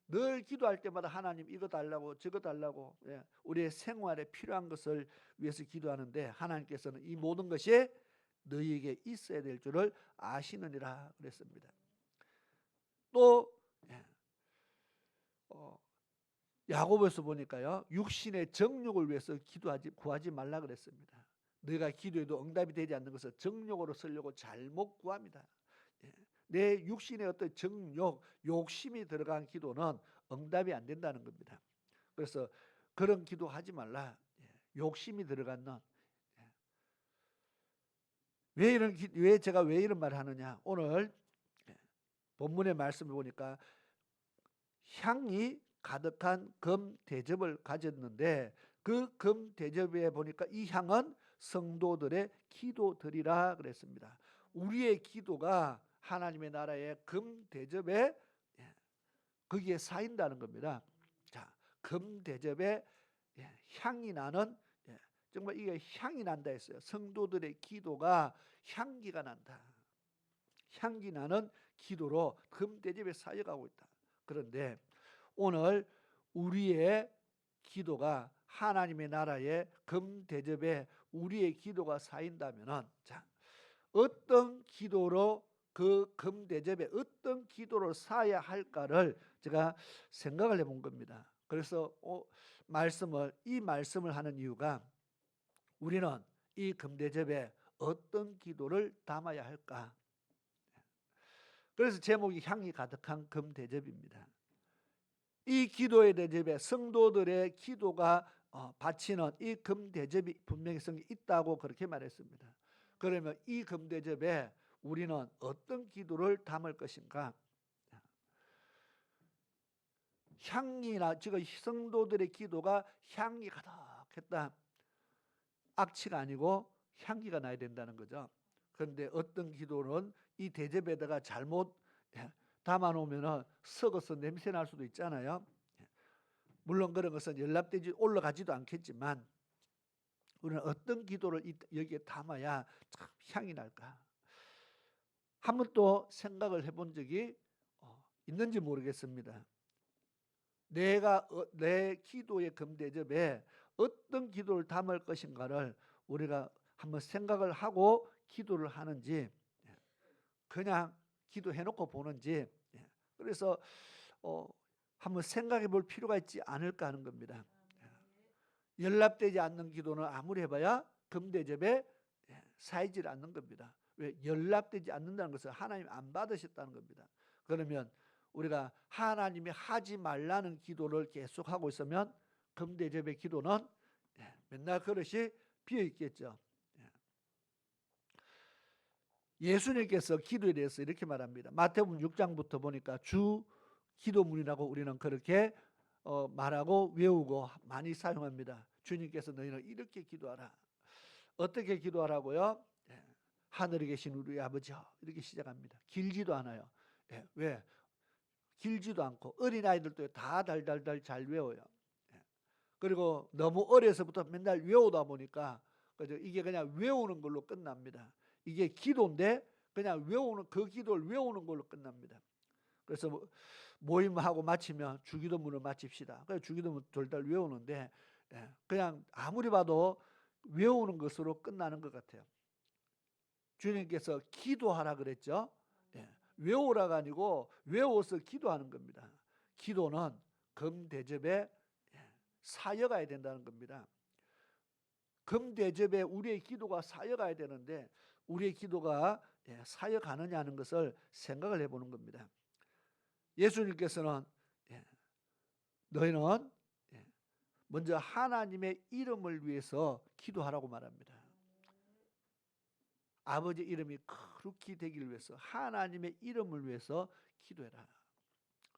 늘 기도할 때마다 하나님 이거 달라고 저거 달라고 우리의 생활에 필요한 것을 위해서 기도하는데 하나님께서는 이 모든 것이 너희에게 있어야 될 줄을 아시느니라 그랬습니다. 또 야고보에서 보니까요 육신의 정욕을 위해서 구하지 말라 그랬습니다. 너희가 기도해도 응답이 되지 않는 것은 정욕으로 쓰려고 잘못 구합니다. 내 육신의 어떤 정욕, 욕심이 들어간 기도는 응답이 안 된다는 겁니다. 그래서 그런 기도하지 말라. 욕심이 들어간 왜 제가 왜 이런 말을 하느냐? 오늘 본문의 말씀을 보니까 향이 가득한 금 대접을 가졌는데 그 금 대접에 보니까 이 향은 성도들의 기도들이라 그랬습니다. 우리의 기도가 하나님의 나라의 금 대접에 거기에 쌓인다는 겁니다. 자, 금 대접에 향이 나는 정말 이게 향이 난다 했어요. 성도들의 기도가 향기가 난다. 향기 나는 기도로 금 대접에 쌓여가고 있다. 그런데 오늘 우리의 기도가 하나님의 나라의 금 대접에 우리의 기도가 쌓인다면은 자, 어떤 기도로 그 금 대접에 어떤 기도를 쌓아야 할까를 제가 생각을 해본 겁니다. 그래서 이 말씀을 하는 이유가 우리는 이 금 대접에 어떤 기도를 담아야 할까? 그래서 제목이 향이 가득한 금 대접입니다. 이 기도의 대접에 성도들의 기도가 바치는 이 금 대접이 분명히 있다고 그렇게 말했습니다. 그러면 이 금 대접에 우리는 어떤 기도를 담을 것인가? 향이나 지금 성도들의 기도가 향이 가득했다. 악취가 아니고 향기가 나야 된다는 거죠. 그런데 어떤 기도는 이 대접에다가 잘못 담아놓으면 썩어서 냄새 날 수도 있잖아요. 물론 그런 것은 연락되지 올라가지도 않겠지만 우리는 어떤 기도를 여기에 담아야 참 향이 날까? 한번 또 생각을 해본 적이 있는지 모르겠습니다. 내가 내 기도의 금대접에 어떤 기도를 담을 것인가를 우리가 한번 생각을 하고 기도를 하는지 그냥 기도해놓고 보는지 그래서 한번 생각해 볼 필요가 있지 않을까 하는 겁니다. 연락되지 않는 기도는 아무리 해봐야 금대접에 쌓이질 않는 겁니다. 왜? 연락되지 않는다는 것은 하나님 안 받으셨다는 겁니다. 그러면 우리가 하나님이 하지 말라는 기도를 계속하고 있으면 금대접의 기도는 맨날 그릇이 비어 있겠죠. 예수님께서 기도에 대해서 이렇게 말합니다. 마태복음 6장부터 보니까 주 기도문이라고 우리는 그렇게 말하고 외우고 많이 사용합니다. 주님께서 너희는 이렇게 기도하라. 어떻게 기도하라고요? 하늘에 계신 우리 아버지여 이렇게 시작합니다. 길지도 않아요. 왜? 길지도 않고 어린아이들도 다 달달달 잘 외워요. 그리고 너무 어려서부터 맨날 외우다 보니까 이게 그냥 외우는 걸로 끝납니다. 이게 기도인데 그냥 그 기도를 외우는 걸로 끝납니다. 그래서 모임하고 마치면 주기도문을 마칩시다. 그래서 주기도문 돌달 외우는데 그냥 아무리 봐도 외우는 것으로 끝나는 것 같아요. 주님께서 기도하라 그랬죠. 외우라가 아니고 외워서 기도하는 겁니다. 기도는 금대접에 쌓여가야 된다는 겁니다. 금대접에 우리의 기도가 쌓여가야 되는데 우리의 기도가 쌓여가느냐는 것을 생각을 해보는 겁니다. 예수님께서는 너희는 먼저 하나님의 이름을 위해서 기도하라고 말합니다. 아버지 이름이 거룩히 되기를 위해서 하나님의 이름을 위해서 기도해라.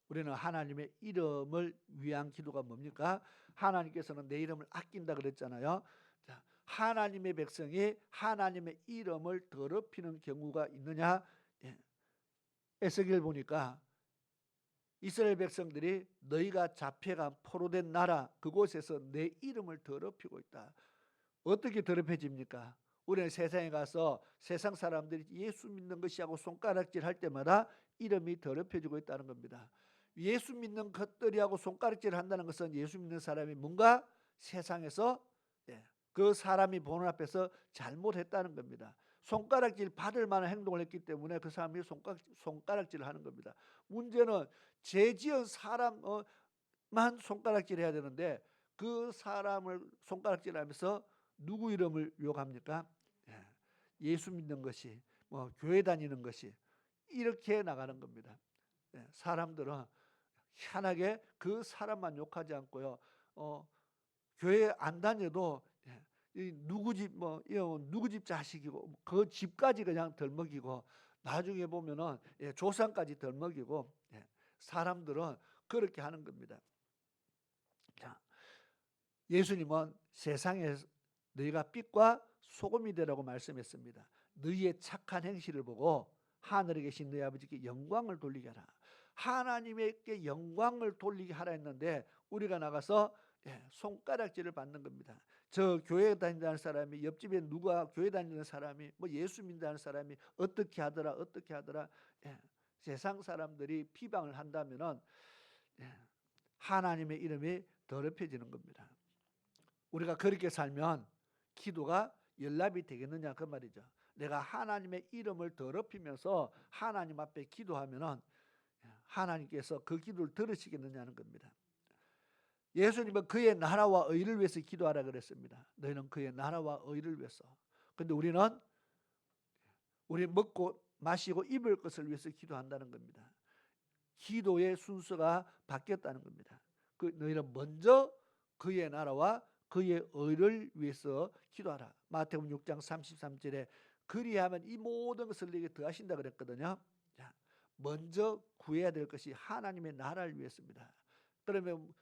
우리는 하나님의 이름을 위한 기도가 뭡니까? 하나님께서는 내 이름을 아낀다 그랬잖아요. 자, 하나님의 백성이 하나님의 이름을 더럽히는 경우가 있느냐? 에스겔 보니까 이스라엘 백성들이 너희가 잡혀간 포로된 나라 그곳에서 내 이름을 더럽히고 있다. 어떻게 더럽혀집니까? 우리는 세상에 가서 세상 사람들이 예수 믿는 것이 하고 손가락질 할 때마다 이름이 더럽혀지고 있다는 겁니다. 예수 믿는 것들이 하고 손가락질 한다는 것은 예수 믿는 사람이 뭔가 세상에서 그 사람이 보는 앞에서 잘못했다는 겁니다. 손가락질 받을 만한 행동을 했기 때문에 그 사람이 손가락질을 하는 겁니다. 문제는 죄 지은 사람만 손가락질 해야 되는데 그 사람을 손가락질하면서 누구 이름을 욕합니까? 예수 믿는 것이 교회 다니는 것이 이렇게 나가는 겁니다. 사람들은 희한하게 그 사람만 욕하지 않고요. 교회 안 다녀도 누구 집 누구 집 자식이고 그 집까지 그냥 덜먹이고 나중에 보면은 조상까지 덜먹이고 사람들은 그렇게 하는 겁니다. 자, 예수님은 세상에 너희가 빛과 소금이 되라고 말씀했습니다. 너희의 착한 행실을 보고 하늘에 계신 너희 아버지께 영광을 돌리게 하라. 하나님께 영광을 돌리게 하라 했는데 우리가 나가서 손가락질을 받는 겁니다. 저 교회 다닌다는 사람이 옆집에 누가 교회 다니는 사람이 예수 믿는다는 사람이 어떻게 하더라 세상 사람들이 비방을 한다면은 하나님의 이름이 더럽혀지는 겁니다. 우리가 그렇게 살면 기도가 연락이 되겠느냐 그 말이죠. 내가 하나님의 이름을 더럽히면서 하나님 앞에 기도하면은 하나님께서 그 기도를 들으시겠느냐는 겁니다. 예수님은 그의 나라와 의를 위해서 기도하라 그랬습니다. 너희는 그의 나라와 의를 위해서. 그런데 우리 먹고 마시고 입을 것을 위해서 기도한다는 겁니다. 기도의 순서가 바뀌었다는 겁니다. 너희는 먼저 그의 나라와 그의 의를 위해서 기도하라. 마태복음 6장 33절에 그리하면 이 모든 것을 내게 더하신다 그랬거든요. 자, 먼저 구해야 될 것이 하나님의 나라를 위해서입니다. 그러면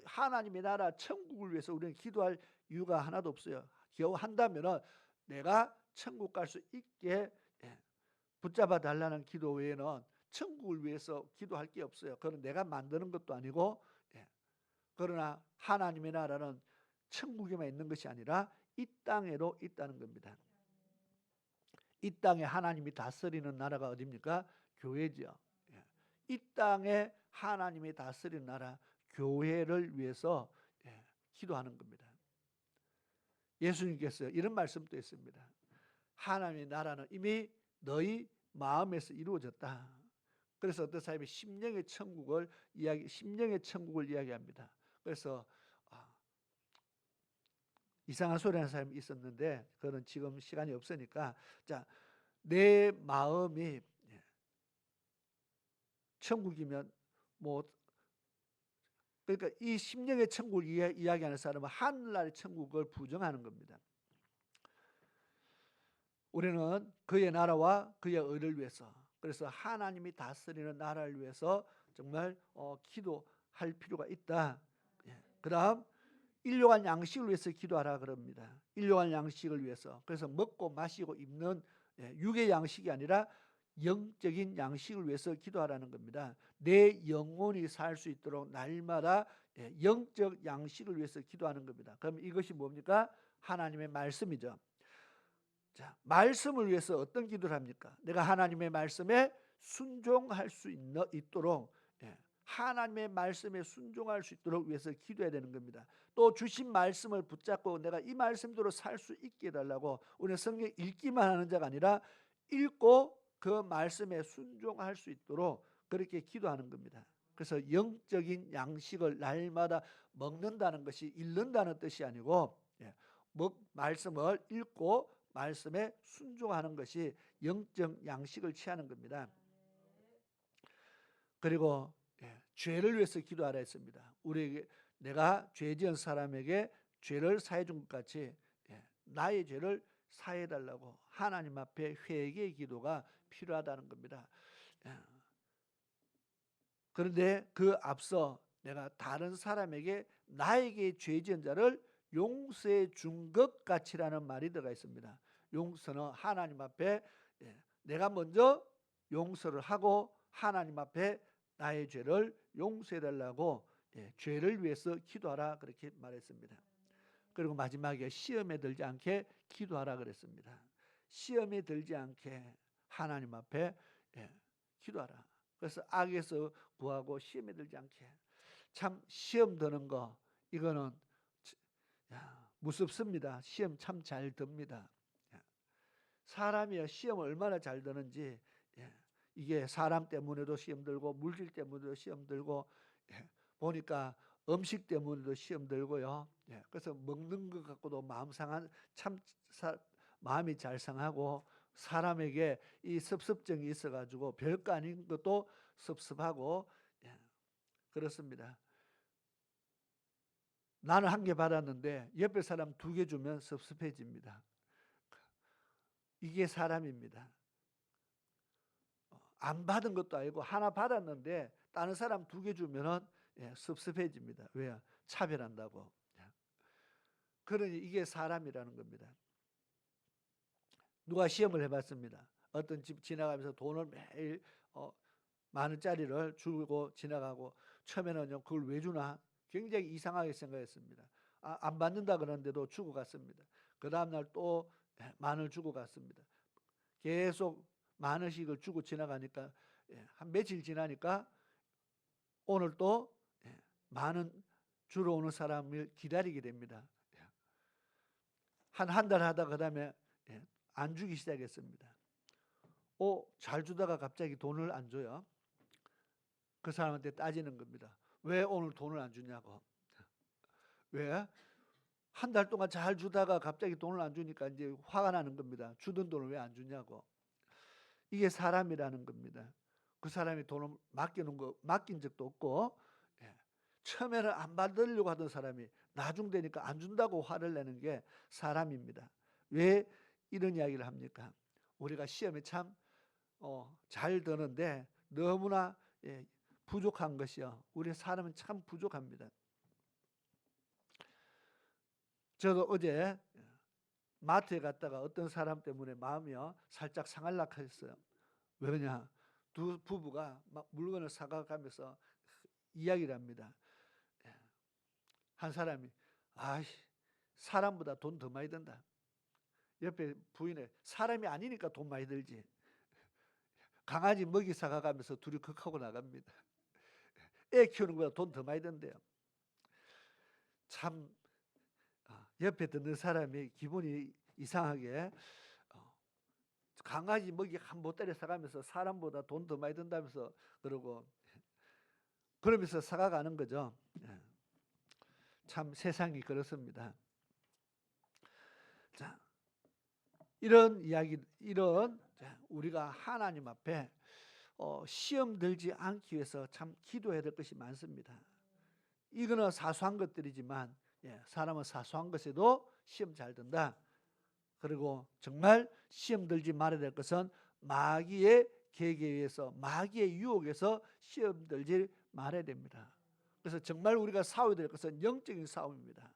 하나님의 나라 천국을 위해서 우리는 기도할 이유가 하나도 없어요. 겨우 한다면은 내가 천국 갈 수 있게 붙잡아 달라는 기도 외에는 천국을 위해서 기도할 게 없어요. 그건 내가 만드는 것도 아니고 그러나 하나님의 나라는 천국에만 있는 것이 아니라 이 땅에도 있다는 겁니다. 이 땅에 하나님이 다스리는 나라가 어디입니까? 교회죠. 이 땅에 하나님이 다스리는 나라 교회를 위해서 기도하는 겁니다. 예수님께서 이런 말씀도 했습니다. 하나님의 나라는 이미 너희 마음에서 이루어졌다. 그래서 어떤 사람이 심령의 천국을 이야기합니다. 그래서 이상한 소리 하는 사람이 있었는데 그거는 지금 시간이 없으니까 자, 내 마음이 천국이면 그러니까 이 심령의 천국을 이야기하는 사람은 하늘나라의 천국을 부정하는 겁니다. 우리는 그의 나라와 그의 의를 위해서 그래서 하나님이 다스리는 나라를 위해서 정말 기도할 필요가 있다. 그 다음 일용할 양식을 위해서 기도하라 그럽니다. 일용할 양식을 위해서. 그래서 먹고 마시고 입는 육의 양식이 아니라 영적인 양식을 위해서 기도하라는 겁니다. 내 영혼이 살 수 있도록 날마다 영적 양식을 위해서 기도하는 겁니다. 그럼 이것이 뭡니까? 하나님의 말씀이죠. 자, 말씀을 위해서 어떤 기도를 합니까? 내가 하나님의 말씀에 순종할 수 있도록 하나님의 말씀에 순종할 수 있도록 위해서 기도해야 되는 겁니다. 또 주신 말씀을 붙잡고 내가 이 말씀대로 살 수 있게 해달라고 우리는 성경 읽기만 하는 자가 아니라 읽고 그 말씀에 순종할 수 있도록 그렇게 기도하는 겁니다. 그래서 영적인 양식을 날마다 먹는다는 것이 잃는다는 뜻이 아니고 말씀을 읽고 말씀에 순종하는 것이 영적 양식을 취하는 겁니다. 그리고 죄를 위해서 기도하라 했습니다. 우리에게 내가 죄 지은 사람에게 죄를 사해 준 것 같이 나의 죄를 사해 달라고 하나님 앞에 회개의 기도가 필요하다는 겁니다. 그런데 그 앞서 내가 다른 사람에게 나에게 죄 지은 자를 용서해 준 것 같이라는 말이 들어가 있습니다. 용서는 하나님 앞에 내가 먼저 용서를 하고 하나님 앞에 나의 죄를 용서해 달라고 죄를 위해서 기도하라 그렇게 말했습니다. 그리고 마지막에 시험에 들지 않게 기도하라 그랬습니다. 시험에 들지 않게 하나님 앞에 기도하라. 그래서 악에서 구하고 시험에 들지 않게. 참 시험 드는 거 이거는 무섭습니다. 시험 참 잘 듭니다. 사람이 시험을 얼마나 잘 드는지 이게 사람 때문에도 시험 들고 물질 때문에도 시험 들고 보니까 음식 때문에도 시험 들고요. 그래서 먹는 것 갖고도 마음이 잘 상하고 사람에게 이 섭섭증이 있어가지고 별거 아닌 것도 섭섭하고 그렇습니다. 나는 1개 받았는데 옆에 사람 2개 주면 섭섭해집니다. 이게 사람입니다. 안 받은 것도 아니고 하나 받았는데 다른 사람 2개 주면은 섭섭해집니다. 왜요? 차별한다고. 그러니 이게 사람이라는 겁니다. 누가 시험을 해봤습니다. 어떤 집 지나가면서 돈을 매일 10,000원짜리를 주고 지나가고 처음에는 그걸 왜 주나 굉장히 이상하게 생각했습니다. 안 받는다 그러는데도 주고 갔습니다. 그 다음날 또 10,000원 주고 갔습니다. 계속 10,000원씩을 주고 지나가니까 한 며칠 지나니까 오늘 또 10,000원 주러 오는 사람을 기다리게 됩니다. 한 달 하다가 그 다음에 안 주기 시작했습니다. 잘 주다가 갑자기 돈을 안 줘요. 그 사람한테 따지는 겁니다. 왜 오늘 돈을 안 주냐고. 왜? 한 달 동안 잘 주다가 갑자기 돈을 안 주니까 이제 화가 나는 겁니다. 주던 돈을 왜 안 주냐고. 이게 사람이라는 겁니다. 그 사람이 돈을 맡긴 적도 없고 처음에는 안 받으려고 하던 사람이 나중 되니까 안 준다고 화를 내는 게 사람입니다. 왜 이런 이야기를 합니까? 우리가 시험에 참 잘 드는데 너무나 부족한 것이요. 우리 사람은 참 부족합니다. 저도 어제 마트에 갔다가 어떤 사람 때문에 마음이요 살짝 상할라 했어요. 왜냐? 두 부부가 막 물건을 사가면서 이야기를 합니다. 한 사람이 사람보다 돈 더 많이 든다. 옆에 부인에 사람이 아니니까 돈 많이 들지. 강아지 먹이 사가면서 둘이 극하고 나갑니다. 애 키우는 거보다 돈 더 많이 든대요. 참 옆에 듣는 사람이 기분이 이상하게 강아지 먹이 한 보따리 사가면서 사람보다 돈 더 많이 든다면서 그러면서 사가가는 거죠. 참 세상이 그렇습니다. 자, 이런 우리가 하나님 앞에 시험 들지 않기 위해서 참 기도해야 될 것이 많습니다. 이거는 사소한 것들이지만 사람은 사소한 것에도 시험 잘 든다. 그리고 정말 시험 들지 말아야 될 것은 마귀의 계계에 의해서 마귀의 유혹에서 시험 들지 말아야 됩니다. 그래서 정말 우리가 싸워야 될 것은 영적인 싸움입니다.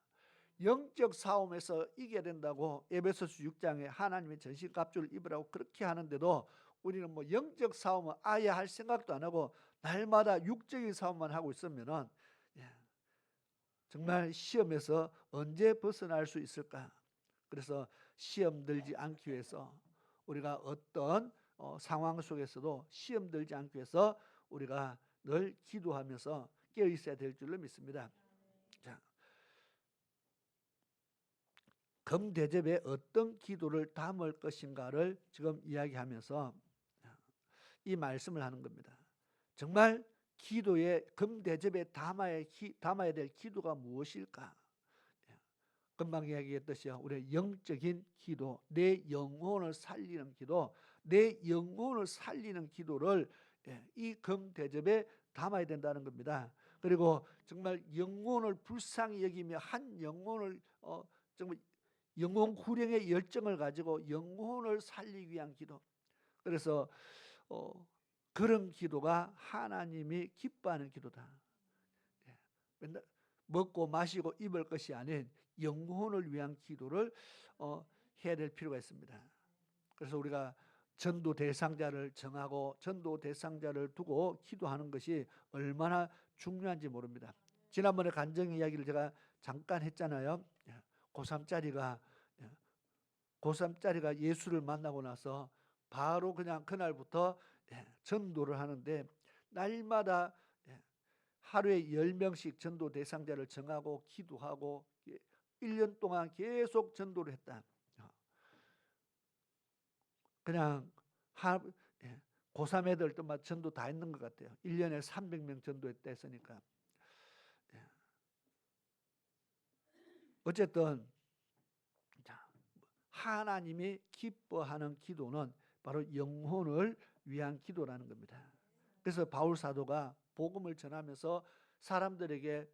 영적 싸움에서 이겨야 된다고 에베소서 6장에 하나님의 전신갑주를 입으라고 그렇게 하는데도 우리는 영적 싸움은 아예 할 생각도 안 하고 날마다 육적인 싸움만 하고 있으면은 정말 시험에서 언제 벗어날 수 있을까? 그래서 시험 들지 않기 위해서 우리가 어떤 상황 속에서도 시험 들지 않기 위해서 우리가 늘 기도하면서 깨어 있어야 될 줄로 믿습니다. 자, 금대접에 어떤 기도를 담을 것인가를 지금 이야기하면서 이 말씀을 하는 겁니다. 정말 기도의 금대접에 담아야 될 기도가 무엇일까? 금방 이야기했듯이요, 우리의 영적인 기도, 내 영혼을 살리는 기도, 내 영혼을 살리는 기도를 이 금대접에 담아야 된다는 겁니다. 그리고 정말 영혼을 불쌍히 여기며 한 영혼을 정말 영혼 구령의 열정을 가지고 영혼을 살리기 위한 기도. 그래서 그런 기도가 하나님이 기뻐하는 기도다. 맨날 먹고 마시고 입을 것이 아닌 영혼을 위한 기도를 해야 될 필요가 있습니다. 그래서 우리가 전도 대상자를 정하고 전도 대상자를 두고 기도하는 것이 얼마나 중요한지 모릅니다. 지난번에 간증 이야기를 제가 잠깐 했잖아요. 고3짜리가 예수를 만나고 나서 바로 그냥 그날부터 전도를 하는데, 날마다 하루에 10명씩 전도 대상자를 정하고 기도하고 1년 동안 계속 전도를 했다. 그냥 고3 애들도 막 전도 다 했는 것 같아요. 1년에 300명 전도했다 했으니까. 어쨌든 하나님이 기뻐하는 기도는 바로 영혼을 위한 기도라는 겁니다. 그래서 바울 사도가 복음을 전하면서 사람들에게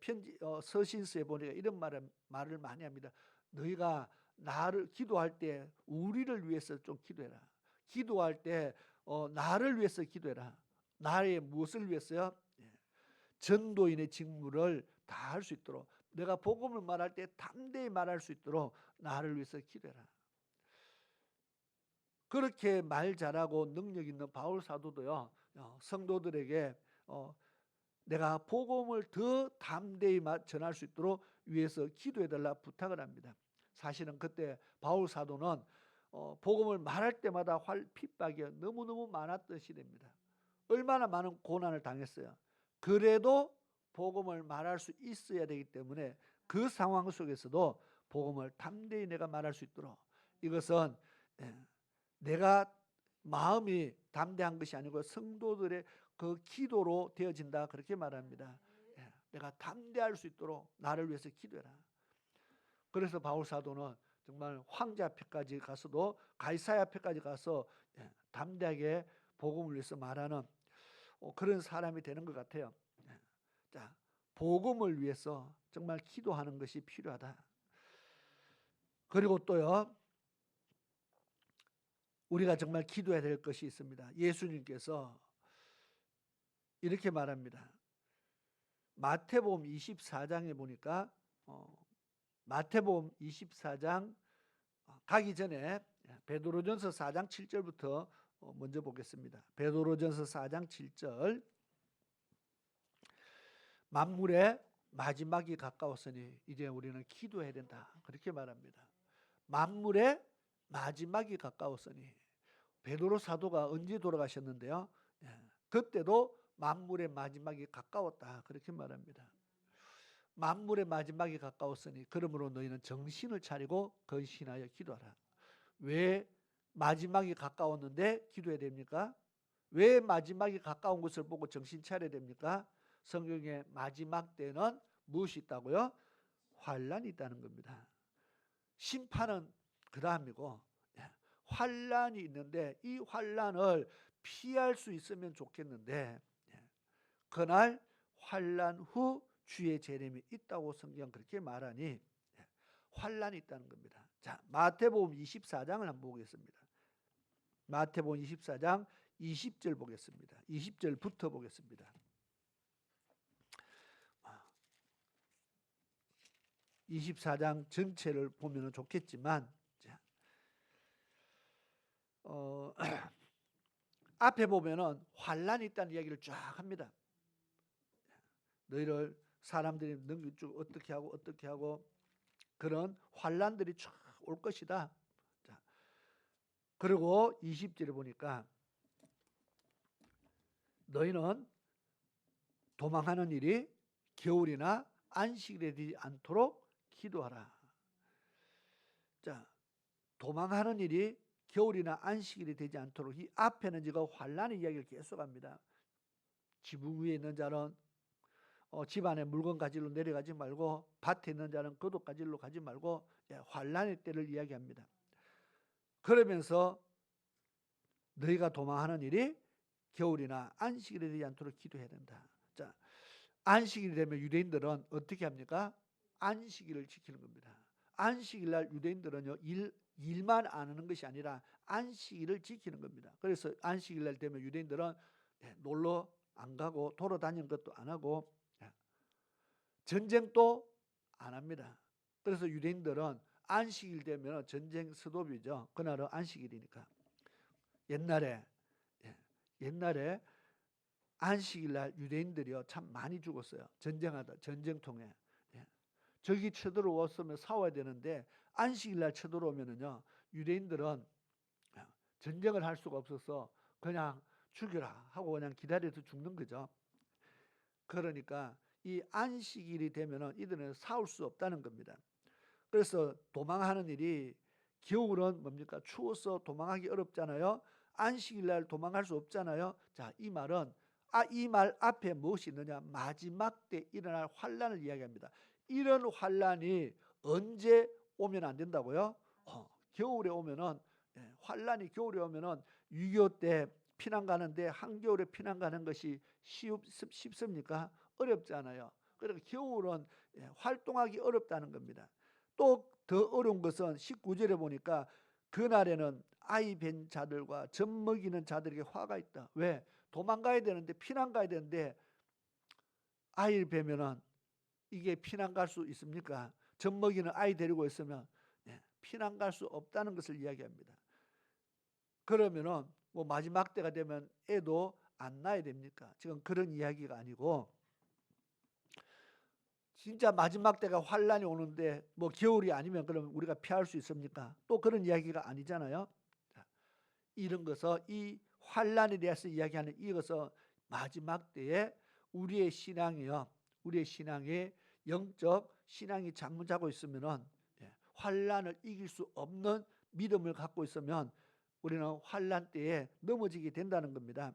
서신서에 보니까 이런 말을 많이 합니다. 너희가 나를 기도할 때 우리를 위해서 좀 기도해라. 기도할 때 나를 위해서 기도해라. 나의 무엇을 위해서요? 전도인의 직무를 다 할 수 있도록, 내가 복음을 말할 때 담대히 말할 수 있도록 나를 위해서 기도해라. 그렇게 말 잘하고 능력 있는 바울 사도도요, 성도들에게 내가 복음을 더 담대히 전할 수 있도록 위해서 기도해달라 부탁을 합니다. 사실은 그때 바울 사도는 복음을 말할 때마다 핍박이 너무너무 많았던 시대입니다. 얼마나 많은 고난을 당했어요. 그래도 복음을 말할 수 있어야 되기 때문에 그 상황 속에서도 복음을 담대히 내가 말할 수 있도록, 이것은 내가 마음이 담대한 것이 아니고 성도들의 그 기도로 되어진다, 그렇게 말합니다. 내가 담대할 수 있도록 나를 위해서 기도해라. 그래서 바울 사도는 정말 황제 앞에까지 가서도, 가이사랴 앞에까지 가서 담대하게 복음을 위해서 말하는 그런 사람이 되는 것 같아요. 자, 복음을 위해서 정말 기도하는 것이 필요하다. 그리고 또요, 우리가 정말 기도해야 될 것이 있습니다. 예수님께서 이렇게 말합니다. 마태복음 24장에 보니까 마태복음 24장 가기 전에 베드로전서 4장 7절부터 먼저 보겠습니다. 베드로전서 4장 7절, 만물의 마지막이 가까웠으니 이제 우리는 기도해야 된다, 그렇게 말합니다. 만물의 마지막이 가까웠으니, 베드로 사도가 언제 돌아가셨는데요? 그때도 만물의 마지막이 가까웠다, 그렇게 말합니다. 만물의 마지막이 가까웠으니 그러므로 너희는 정신을 차리고 건신하여 기도하라. 왜 마지막이 가까웠는데 기도해야 됩니까? 왜 마지막이 가까운 것을 보고 정신 차려야 됩니까? 성경의 마지막 때는 무엇이 있다고요? 환란이 있다는 겁니다. 심판은 그 다음이고 환란이 있는데, 이 환란을 피할 수 있으면 좋겠는데, 그날 환란 후 주의 재림이 있다고 성경 그렇게 말하니 환란이 있다는 겁니다. 자, 마태복음 24장을 한번 보겠습니다. 마태복음 24장 20절 보겠습니다. 20절부터 보겠습니다. 24장 전체를 보면 좋겠지만, 앞에 보면은 환란이 있다는 이야기를 쫙 합니다. 너희를 사람들이 쭉 어떻게 하고 그런 환란들이 쫙 올 것이다. 자, 그리고 20절에 보니까 너희는 도망하는 일이 겨울이나 안식일에 되지 않도록 기도하라. 자, 도망하는 일이 겨울이나 안식일이 되지 않도록 이 앞에는 지금 환난의 이야기를 계속합니다. 지붕 위에 있는 자는 집안에 물건 가지러 내려가지 말고 밭에 있는 자는 겉옷 가지러 가지 말고 환난의 때를 이야기합니다. 그러면서 너희가 도망하는 일이 겨울이나 안식일이 되지 않도록 기도해야 된다. 자, 안식일이 되면 유대인들은 어떻게 합니까? 안식일을 지키는 겁니다. 안식일 날 유대인들은요 일만 안 하는 것이 아니라 안식일을 지키는 겁니다. 그래서 안식일 날 되면 유대인들은 놀러 안 가고 돌아다니는 것도 안 하고 전쟁도 안 합니다. 그래서 유대인들은 안식일 되면 전쟁 스톱이죠. 그날은 안식일이니까. 옛날에 안식일 날 유대인들이요 참 많이 죽었어요. 전쟁하다 전쟁통에. 적이 쳐들어왔으면 싸워야 되는데 안식일 날 쳐들어오면은요 유대인들은 전쟁을 할 수가 없어서 그냥 죽여라 하고 그냥 기다려서 죽는 거죠. 그러니까 이 안식일이 되면은 이들은 싸울 수 없다는 겁니다. 그래서 도망하는 일이 겨울은 뭡니까? 추워서 도망하기 어렵잖아요. 안식일 날 도망갈 수 없잖아요. 자, 이 말은 이 말 앞에 무엇이 있느냐? 마지막 때 일어날 환난을 이야기합니다. 이런 환난이 언제 오면 안 된다고요? 겨울에 오면은 환난이 겨울에 오면은 6.25 때 피난 가는데 한겨울에 피난 가는 것이 쉽습니까? 어렵잖아요. 그러니까 겨울은 활동하기 어렵다는 겁니다. 또 더 어려운 것은 19절에 보니까 그날에는 아이 뵌 자들과 젖 먹이는 자들에게 화가 있다. 왜? 도망가야 되는데 피난 가야 되는데 아이를 뵈면은 이게 피난 갈 수 있습니까? 젖 먹이는 아이 데리고 있으면 피난 갈 수 없다는 것을 이야기합니다. 그러면은 뭐 마지막 때가 되면 애도 안 낳아야 됩니까? 지금 그런 이야기가 아니고 진짜 마지막 때가 환난이 오는데 뭐 겨울이 아니면 그러면 우리가 피할 수 있습니까? 또 그런 이야기가 아니잖아요. 이런 것은 이 환난에 대해서 이야기하는 이것은 마지막 때에 우리의 신앙이요, 우리의 신앙이 영적 신앙이 잠을 자고 있으면은 환난을 이길 수 없는 믿음을 갖고 있으면 우리는 환난 때에 넘어지게 된다는 겁니다.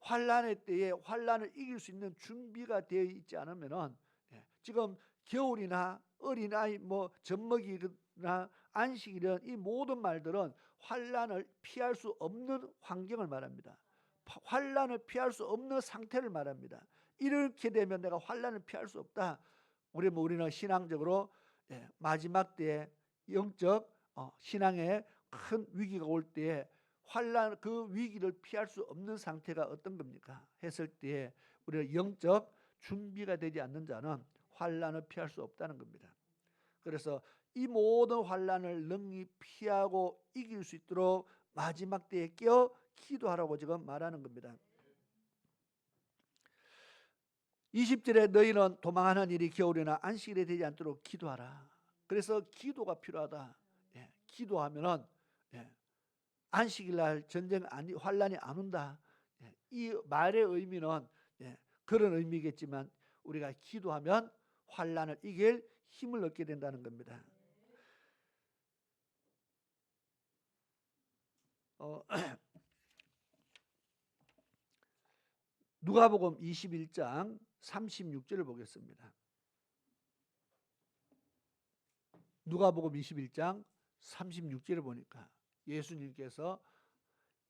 환난의 때에 환난을 이길 수 있는 준비가 되어 있지 않으면은 지금 겨울이나 어린아이 뭐 젖먹이나 안식이런 이 모든 말들은 환난을 피할 수 없는 환경을 말합니다. 환난을 피할 수 없는 상태를 말합니다. 이렇게 되면 내가 환난을 피할 수 없다. 우리는 신앙적으로 마지막 때에 영적 신앙에 큰 위기가 올 때에 환난 그 위기를 피할 수 없는 상태가 어떤 겁니까? 했을 때에 우리가 영적 준비가 되지 않는 자는 환난을 피할 수 없다는 겁니다. 그래서 이 모든 환난을 능히 피하고 이길 수 있도록 마지막 때에 깨어 기도하라고 지금 말하는 겁니다. 20절에 너희는 도망하는 일이 겨울이나 안식일에 되지 않도록 기도하라. 그래서 기도가 필요하다. 기도하면은 안식일 날 전쟁 환난이 안 온다. 이 말의 의미는 그런 의미겠지만 우리가 기도하면 환난을 이길 힘을 얻게 된다는 겁니다. 누가복음 21장 36절을 보겠습니다. 누가복음 21장 36절을 보니까 예수님께서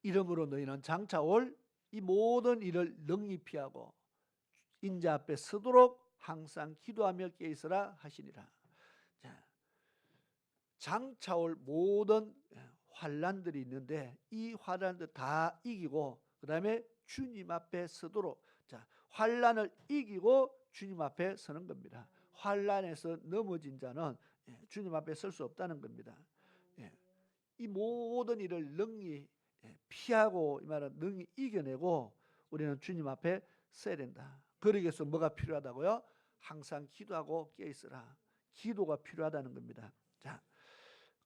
이러므로 너희는 장차 올 이 모든 일을 능히 피하고 인자 앞에 서도록 항상 기도하며 깨 있으라 하시니라. 자, 장차 올 모든 환난들이 있는데 이 환난들 다 이기고 그다음에 주님 앞에 서도록. 자, 환난을 이기고 주님 앞에 서는 겁니다. 환난에서 넘어진 자는 주님 앞에 설 수 없다는 겁니다. 이 모든 일을 능히 피하고 이 말은 능히 이겨내고 우리는 주님 앞에 서야 된다. 그러기 위해서 뭐가 필요하다고요? 항상 기도하고 깨어 있으라. 기도가 필요하다는 겁니다. 자,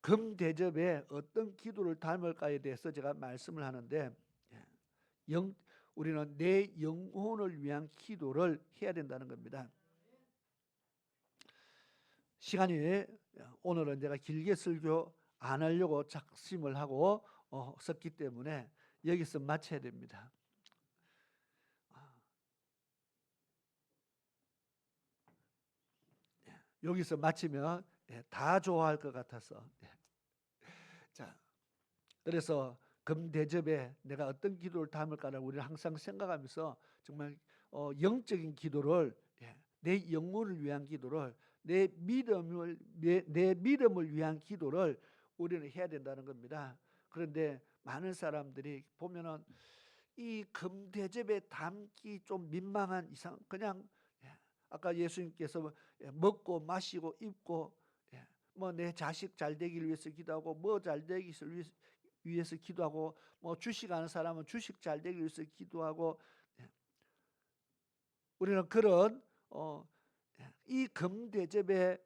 금대접에 어떤 기도를 닮을까에 대해서 제가 말씀을 하는데 우리는 내 영혼을 위한 기도를 해야 된다는 겁니다. 시간이 오늘은 제가 길게 설교 안 하려고 작심을 하고 썼기 때문에 여기서 마쳐야 됩니다. 여기서 마치면 다 좋아할 것 같아서. 자, 그래서 금대접에 내가 어떤 기도를 담을까를 우리는 항상 생각하면서 정말 영적인 기도를, 내 영혼을 위한 기도를, 내 믿음을 위한 기도를 우리는 해야 된다는 겁니다. 그런데 많은 사람들이 보면은 이 금대접에 담기 좀 민망한 이상, 그냥 아까 예수님께서 먹고 마시고 입고 뭐 내 자식 잘 되기를 위해서 기도하고 뭐 잘 되기를 위해서 기도하고 뭐 주식하는 사람은 주식 잘 되기 위해서 기도하고, 우리는 그런 이 금대접에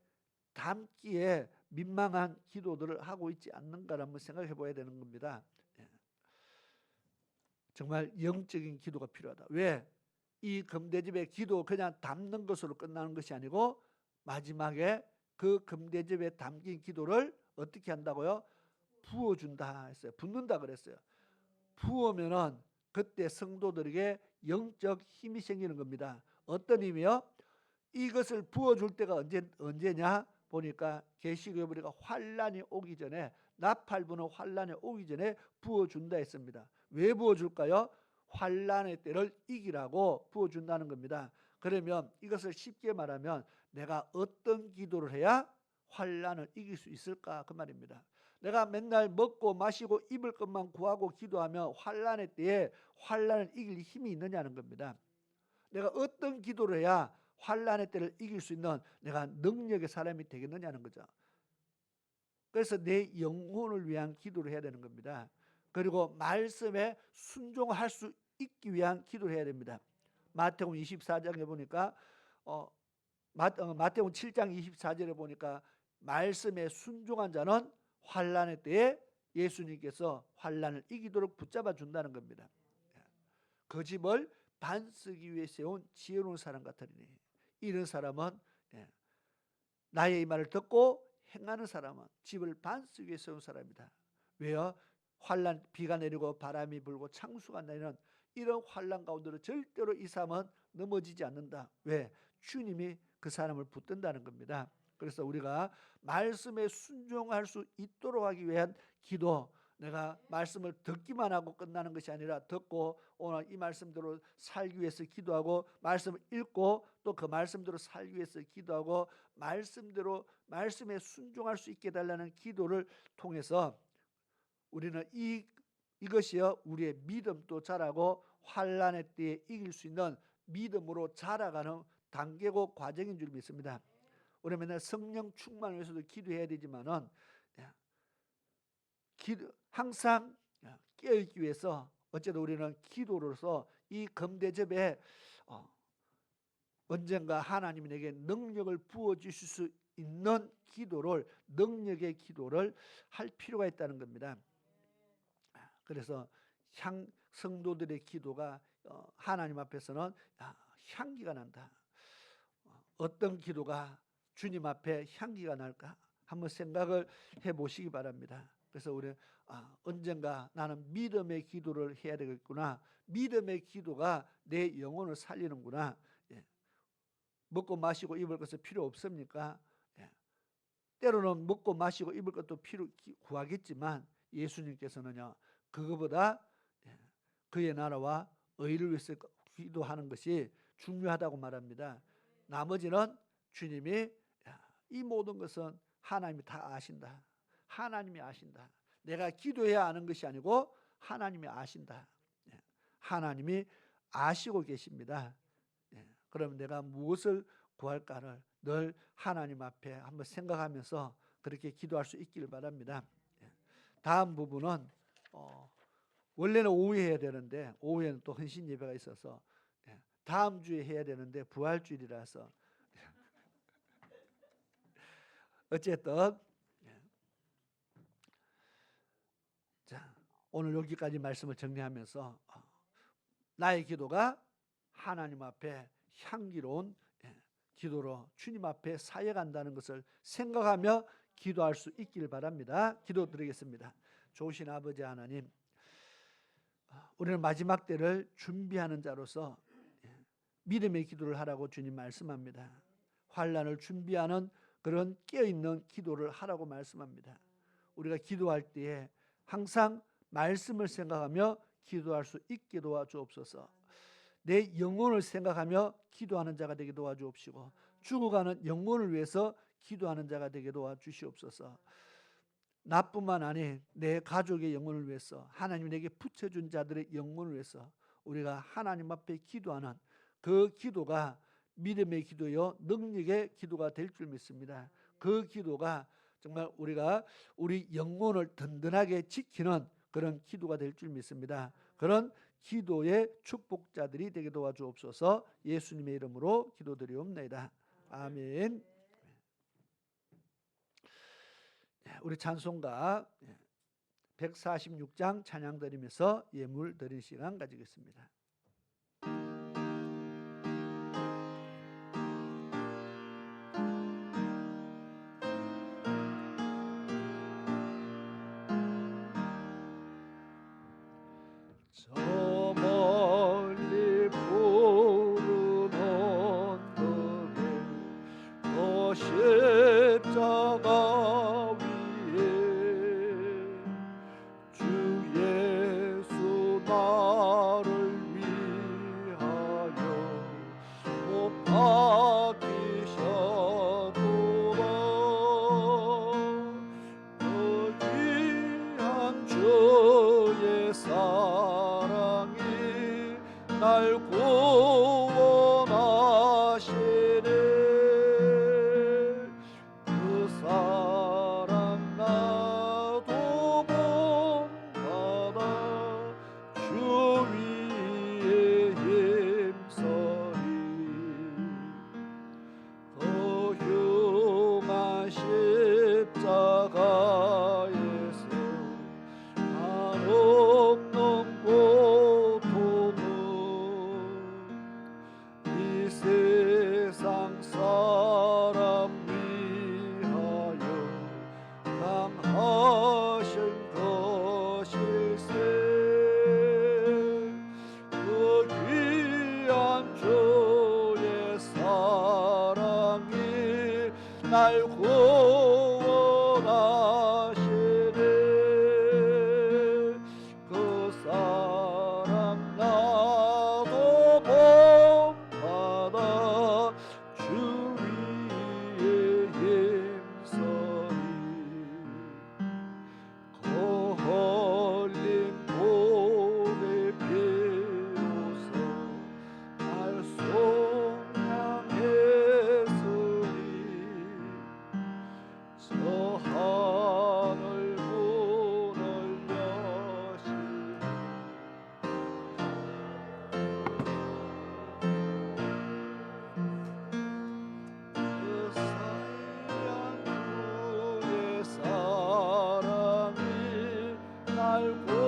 담기에 민망한 기도들을 하고 있지 않는가를 한번 생각해 봐야 되는 겁니다. 정말 영적인 기도가 필요하다. 왜? 이 금대접의 기도 그냥 담는 것으로 끝나는 것이 아니고 마지막에 그 금대접에 담긴 기도를 어떻게 한다고요? 부어준다 했어요. 붓는다 그랬어요. 부으면은 그때 성도들에게 영적 힘이 생기는 겁니다. 어떤 힘이요? 이것을 부어줄 때가 언제냐 보니까 계시록에 보니까 환란이 오기 전에, 나팔 부는 환란이 오기 전에 부어준다 했습니다. 왜 부어줄까요? 환란의 때를 이기라고 부어준다는 겁니다. 그러면 이것을 쉽게 말하면 내가 어떤 기도를 해야 환란을 이길 수 있을까 그 말입니다. 내가 맨날 먹고 마시고 입을 것만 구하고 기도하면 환란의 때에 환란을 이길 힘이 있느냐는 겁니다. 내가 어떤 기도를 해야 환란의 때를 이길 수 있는 내가 능력의 사람이 되겠느냐는 거죠. 그래서 내 영혼을 위한 기도를 해야 되는 겁니다. 그리고 말씀에 순종할 수 있기 위한 기도를 해야 됩니다. 마태복음 24장에 보니까 마태복음 7장 24절에 보니까 말씀에 순종한 자는 환란의 때에 예수님께서 환란을 이기도록 붙잡아 준다는 겁니다. 그 집을 반쓰기 위해 세운 지혜로운 사람 같으리니, 이런 사람은 나의 이 말을 듣고 행하는 사람은 집을 반쓰기 위해 세운 사람이다. 왜요? 환란, 비가 내리고 바람이 불고 창수가 내리는 이런 환란 가운데로 절대로 이 사람은 넘어지지 않는다. 왜? 주님이 그 사람을 붙든다는 겁니다. 그래서 우리가 말씀에 순종할 수 있도록 하기 위한 기도, 내가 말씀을 듣기만 하고 끝나는 것이 아니라 듣고 오늘 이 말씀대로 살기 위해서 기도하고, 말씀을 읽고 또 그 말씀대로 살기 위해서 기도하고, 말씀대로 말씀에 순종할 수 있게 해달라는 기도를 통해서 우리는 이것이요 우리의 믿음도 자라고 환란의 때에 이길 수 있는 믿음으로 자라가는 단계고 과정인 줄 믿습니다. 우리 맨날 성령 충만을 위해서도 기도해야 되지만은 항상 깨어있기 위해서 어쨌든 우리는 기도로서 이 금대접에 언젠가 하나님이 내게 능력을 부어주실 수 있는 기도를, 능력의 기도를 할 필요가 있다는 겁니다. 그래서 성도들의 기도가 하나님 앞에서는 향기가 난다. 어떤 기도가 주님 앞에 향기가 날까 한번 생각을 해보시기 바랍니다. 그래서 우리 언젠가 나는 믿음의 기도를 해야 되겠구나. 믿음의 기도가 내 영혼을 살리는구나. 먹고 마시고 입을 것은 필요 없습니까? 때로는 먹고 마시고 입을 것도 구하겠지만 예수님께서는요 그거보다 그의 나라와 의를 위해서 기도하는 것이 중요하다고 말합니다. 나머지는 주님이 이 모든 것은 하나님이 다 아신다. 하나님이 아신다. 내가 기도해야 아는 것이 아니고 하나님이 아신다. 하나님이 아시고 계십니다. 그럼 내가 무엇을 구할까를 늘 하나님 앞에 한번 생각하면서 그렇게 기도할 수 있기를 바랍니다. 다음 부분은 원래는 오후에 해야 되는데 오후에는 또 헌신 예배가 있어서 다음 주에 해야 되는데 부활주일이라서 어쨌든 자, 오늘 여기까지 말씀을 정리하면서 나의 기도가 하나님 앞에 향기로운 기도로 주님 앞에 사역한다는 것을 생각하며 기도할 수 있길 바랍니다. 기도드리겠습니다. 좋으신 아버지 하나님, 우리는 마지막 때를 준비하는 자로서 믿음의 기도를 하라고 주님 말씀합니다. 환난을 준비하는 그런 깨어있는 기도를 하라고 말씀합니다. 우리가 기도할 때에 항상 말씀을 생각하며 기도할 수 있게 도와주옵소서. 내 영혼을 생각하며 기도하는 자가 되게 도와주옵시고, 죽어가는 영혼을 위해서 기도하는 자가 되게 도와주시옵소서. 나뿐만 아니 내 가족의 영혼을 위해서, 하나님이 내게 붙여준 자들의 영혼을 위해서 우리가 하나님 앞에 기도하는 그 기도가 믿음의 기도요 능력의 기도가 될 줄 믿습니다. 그 기도가 정말 우리가 우리 영혼을 든든하게 지키는 그런 기도가 될 줄 믿습니다. 그런 기도의 축복자들이 되게 도와주옵소서. 예수님의 이름으로 기도드리옵나이다. 아멘. 우리 찬송가 146장 찬양 드리면서 예물 드리는 시간 가지겠습니다. 저 멀리 푸른 언덕에 또 십자가 위에 주 예수 나를 위하여 못 박히셨구나. 그 귀한 주의 사랑이 날 구원하시네. 그 사랑 나도 본받아 주 위에 힘써리. 그 흉한 십자가에서 한없는 고통은 이 세상 사람 위하여 당하신 것일세. 그 귀한 주의 사랑이 날 구원하시네. 그 사랑 나도 본받아 주 위에 힘써리. 거헐린 보배 비로소 날 속량했으니 저 하늘 문을 여시니 그 사랑 주의 사랑이 날 구원하시네.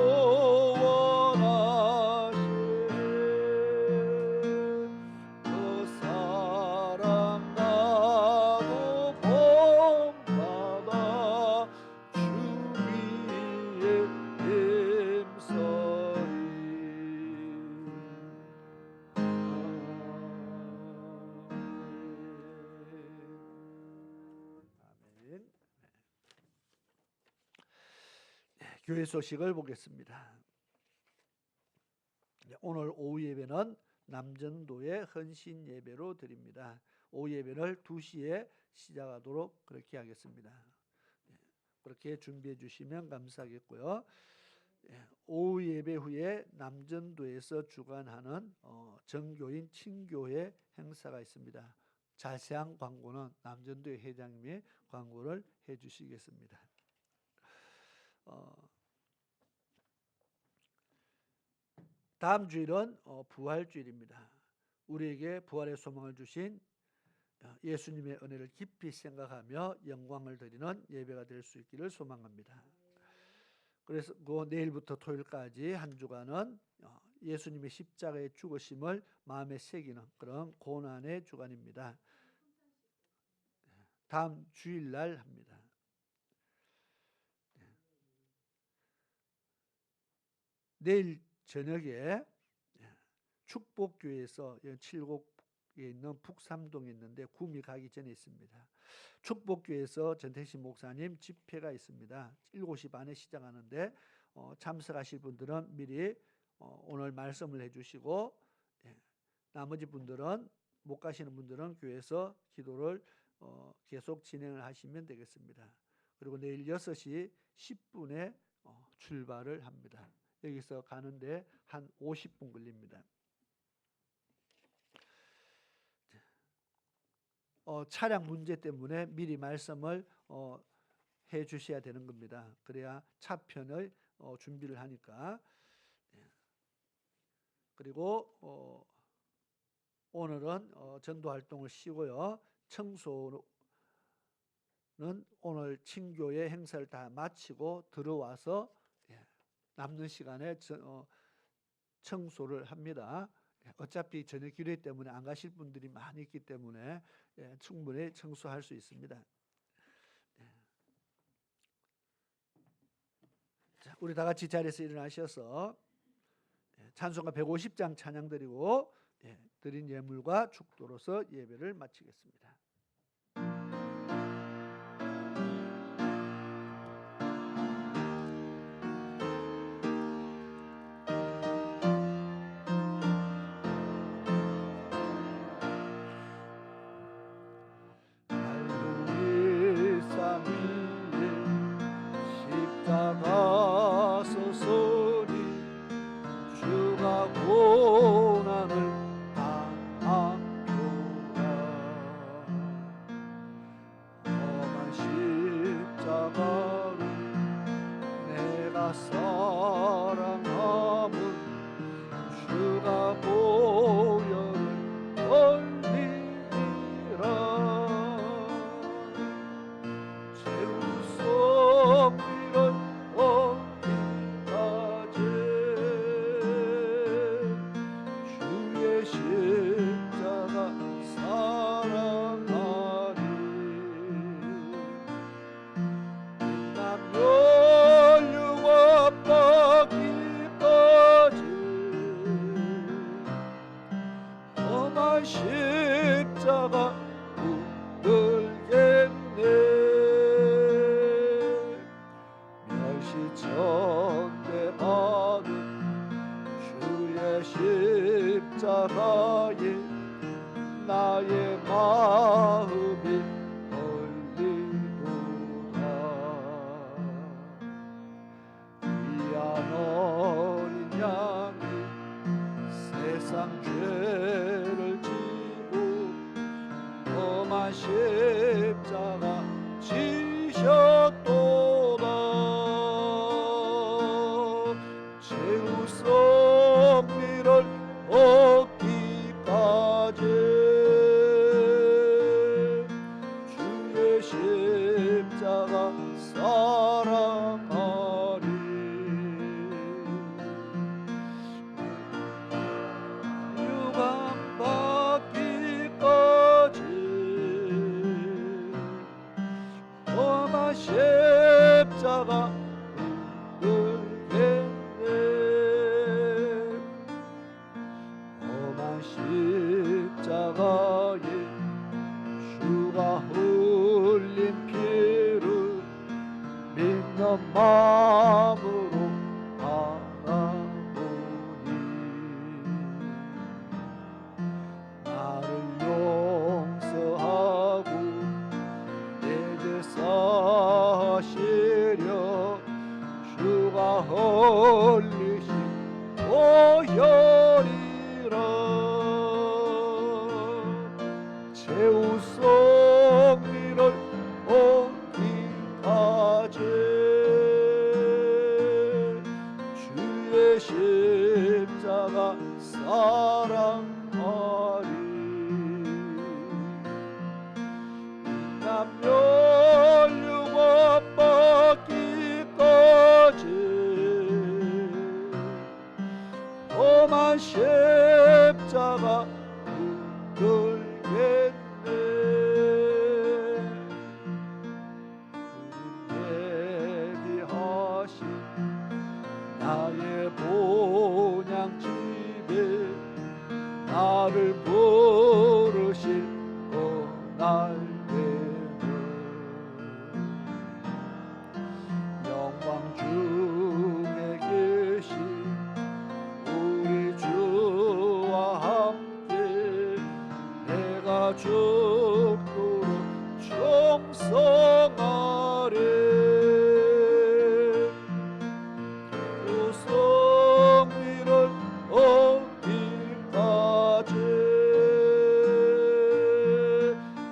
그 사랑 나도 본받아 주 위에 힘써리. 아멘. 교회 소식을 보겠습니다. 오늘 오후 예배는 남전도의 헌신 예배로 드립니다. 오후 예배를 2시에 시작하도록 그렇게 하겠습니다. 그렇게 준비해 주시면 감사하겠고요. 오후 예배 후에 남전도에서 주관하는 정교인 친교회 행사가 있습니다. 자세한 광고는 남전도의 회장님이 광고를 해 주시겠습니다. 다음 주일은 부활주일입니다. 우리에게 부활의 소망을 주신 예수님의 은혜를 깊이 생각하며 영광을 드리는 예배가 될 수 있기를 소망합니다. 그래서 내일부터 토요일까지 한 주간은 예수님의 십자가의 죽으심을 마음에 새기는 그런 고난의 주간입니다. 다음 주일날 합니다. 내일 저녁에 축복교회에서 칠곡에 있는 북삼동에 있는데 구미 가기 전에 있습니다. 축복교회에서 전태신 목사님 집회가 있습니다. 7시 반에 시작하는데 참석하실 분들은 미리 오늘 말씀을 해주시고, 나머지 분들은 못 가시는 분들은 교회에서 기도를 계속 진행을 하시면 되겠습니다. 그리고 내일 6시 10분에 출발을 합니다. 여기서 가는데 한 50분 걸립니다. 차량 문제 때문에 미리 말씀을 해 주셔야 되는 겁니다. 그래야 차편을 준비를 하니까. 그리고 오늘은 전도 활동을 쉬고요. 청소는 오늘 친교회 행사를 다 마치고 들어와서 남는 시간에 청소를 합니다. 어차피 저녁 기도회 때문에 안 가실 분들이 많이 있기 때문에 충분히 청소할 수 있습니다. 자, 우리 다 같이 자리에서 일어나셔서 찬송가 150장 찬양 드리고 드린 예물과 축도로서 예배를 마치겠습니다. 십자가 서서리 주가 고난을 당하도다. 험한 십자가를 내가 사랑함은 주가 보혈을 흘리리라. 죄우성비를 얻기까지 주의 십자가 사랑하리. 빛난 멸류관 받기까지 험한 십자가 붙들겠네. 멸시천대 받은 주의 십자가에 나의 마음이 떨리도다. 귀한 어린 양이 세상 죄를 지고 험한 십자가 지셨도다. 죄우성비를 얻기까지 주의 십자가 사랑하리. 유감 받기까지 험한 십자가 붙들겠네. 험한 십자가에 주가 흘린 피를 믿는 마음으로 바라보니 나를 용서하고 내 죄 사시려 주가 흘리신 보혈이라. 죄우성비를 얻기까지 주의 십자가 사랑하리. 멸류관 받기까지 험한 십자가 붙들겠네. 예비하신 나의 복 나를 부르실 그날에는 영광 중에 계신 우리 주와 함께 내가 죽도록 충성하리. 그 승리를 얻기까지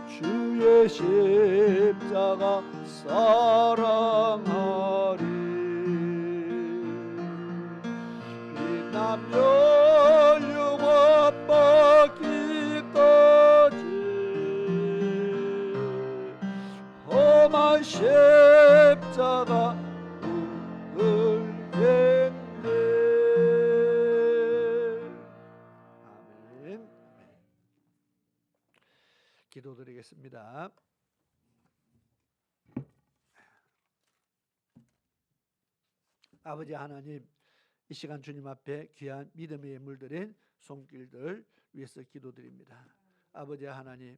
주의 십자가 사랑하리. 빛나며 영원 받기까지 험한 십자가 붙들겠네. 아멘. 기도드리겠습니다. 아버지 하나님, 이 시간 주님 앞에 귀한 믿음의 예물드린 손길들 위해서 기도드립니다. 아버지 하나님,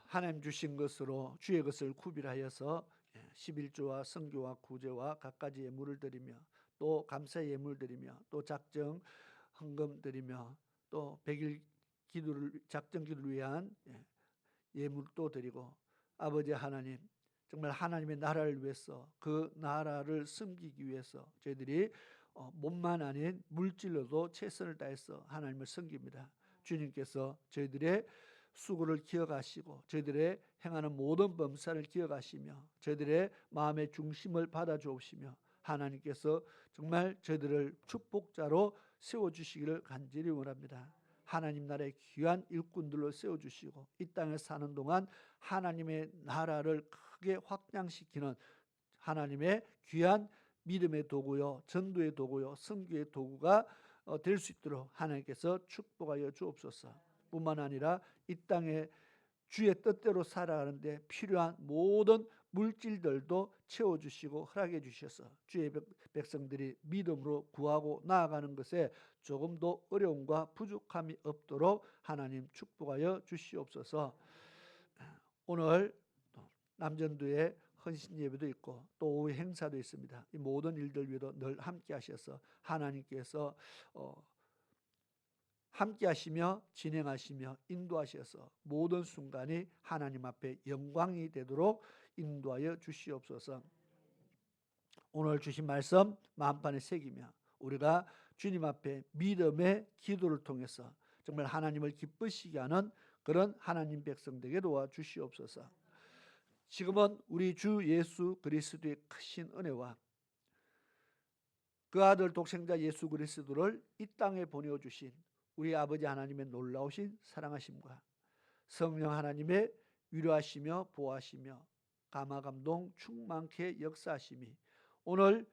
하나님 주신 것으로 주의 것을 구별하여서 11조와 선교와 구제와 각가지 예물을 드리며 또 감사의 예물 드리며 또 작정 헌금 드리며 또 100일 기도를 작정 기도를 위한 예물도 드리고 아버지 하나님, 정말 하나님의 나라를 위해서 그 나라를 섬기기 위해서 저희들이 몸만 아닌 물질로도 최선을 다해서 하나님을 섬깁니다. 주님께서 저희들의 수고를 기억하시고 저희들의 행하는 모든 범사를 기억하시며 저희들의 마음의 중심을 받아주옵시며 하나님께서 정말 저희들을 축복자로 세워주시기를 간절히 원합니다. 하나님 나라의 귀한 일꾼들로 세워주시고 이 땅에 사는 동안 하나님의 나라를 크게 확장시키는 하나님의 귀한 믿음의 도구요, 전도의 도구요, 선교의 도구가 될 수 있도록 하나님께서 축복하여 주옵소서. 뿐만 아니라 이 땅에 주의 뜻대로 살아가는데 필요한 모든 물질들도 채워주시고 허락해 주셔서 주의 백성들이 믿음으로 구하고 나아가는 것에 조금도 어려움과 부족함이 없도록 하나님 축복하여 주시옵소서. 오늘 남전도에 헌신 예배도 있고 또 오후 행사도 있습니다. 이 모든 일들 위에도 늘 함께 하셔서 하나님께서 함께 하시며 진행하시며 인도하셔서 모든 순간이 하나님 앞에 영광이 되도록 인도하여 주시옵소서. 오늘 주신 말씀 마음판에 새기며 우리가 주님 앞에 믿음의 기도를 통해서 정말 하나님을 기쁘시게 하는 그런 하나님 백성 되게 도와주시옵소서. 지금은 우리 주 예수 그리스도의 크신 은혜와 그 아들 독생자 예수 그리스도를 이 땅에 보내주신 우리 아버지 하나님의 놀라우신 사랑하심과 성령 하나님의 위로하시며 보호하시며 감화감동 충만케 역사하심이 오늘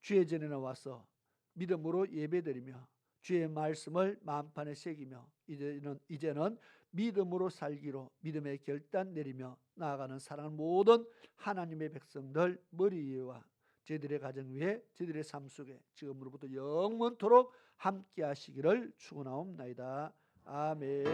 주의 전에 나와서 믿음으로 예배드리며 주의 말씀을 마음판에 새기며 이제는 믿음으로 살기로 믿음의 결단 내리며 나아가는 사랑하는 모든 하나님의 백성들 머리 위와 저희들의 가정 위에 저희들의 삶 속에 지금으로부터 영원토록 함께 하시기를 축원하옵나이다. 아멘.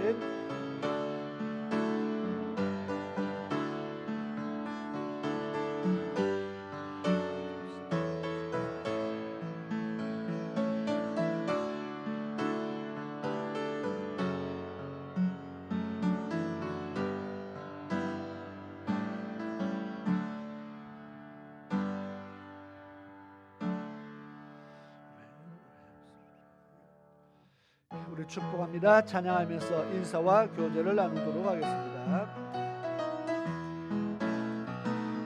우리 축복합니다. 찬양하면서 인사와 교제를 나누도록 하겠습니다.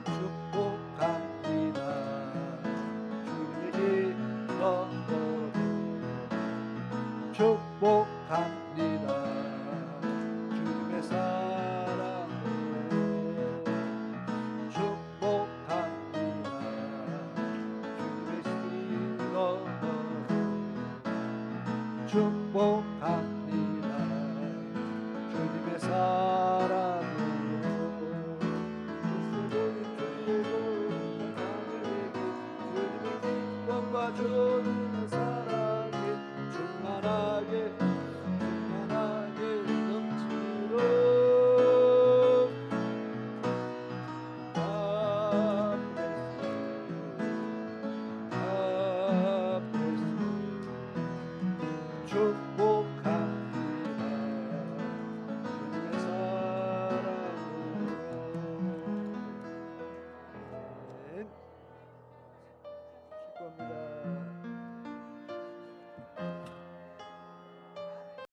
축복합니다. 주님의 이름으로 축복합니다.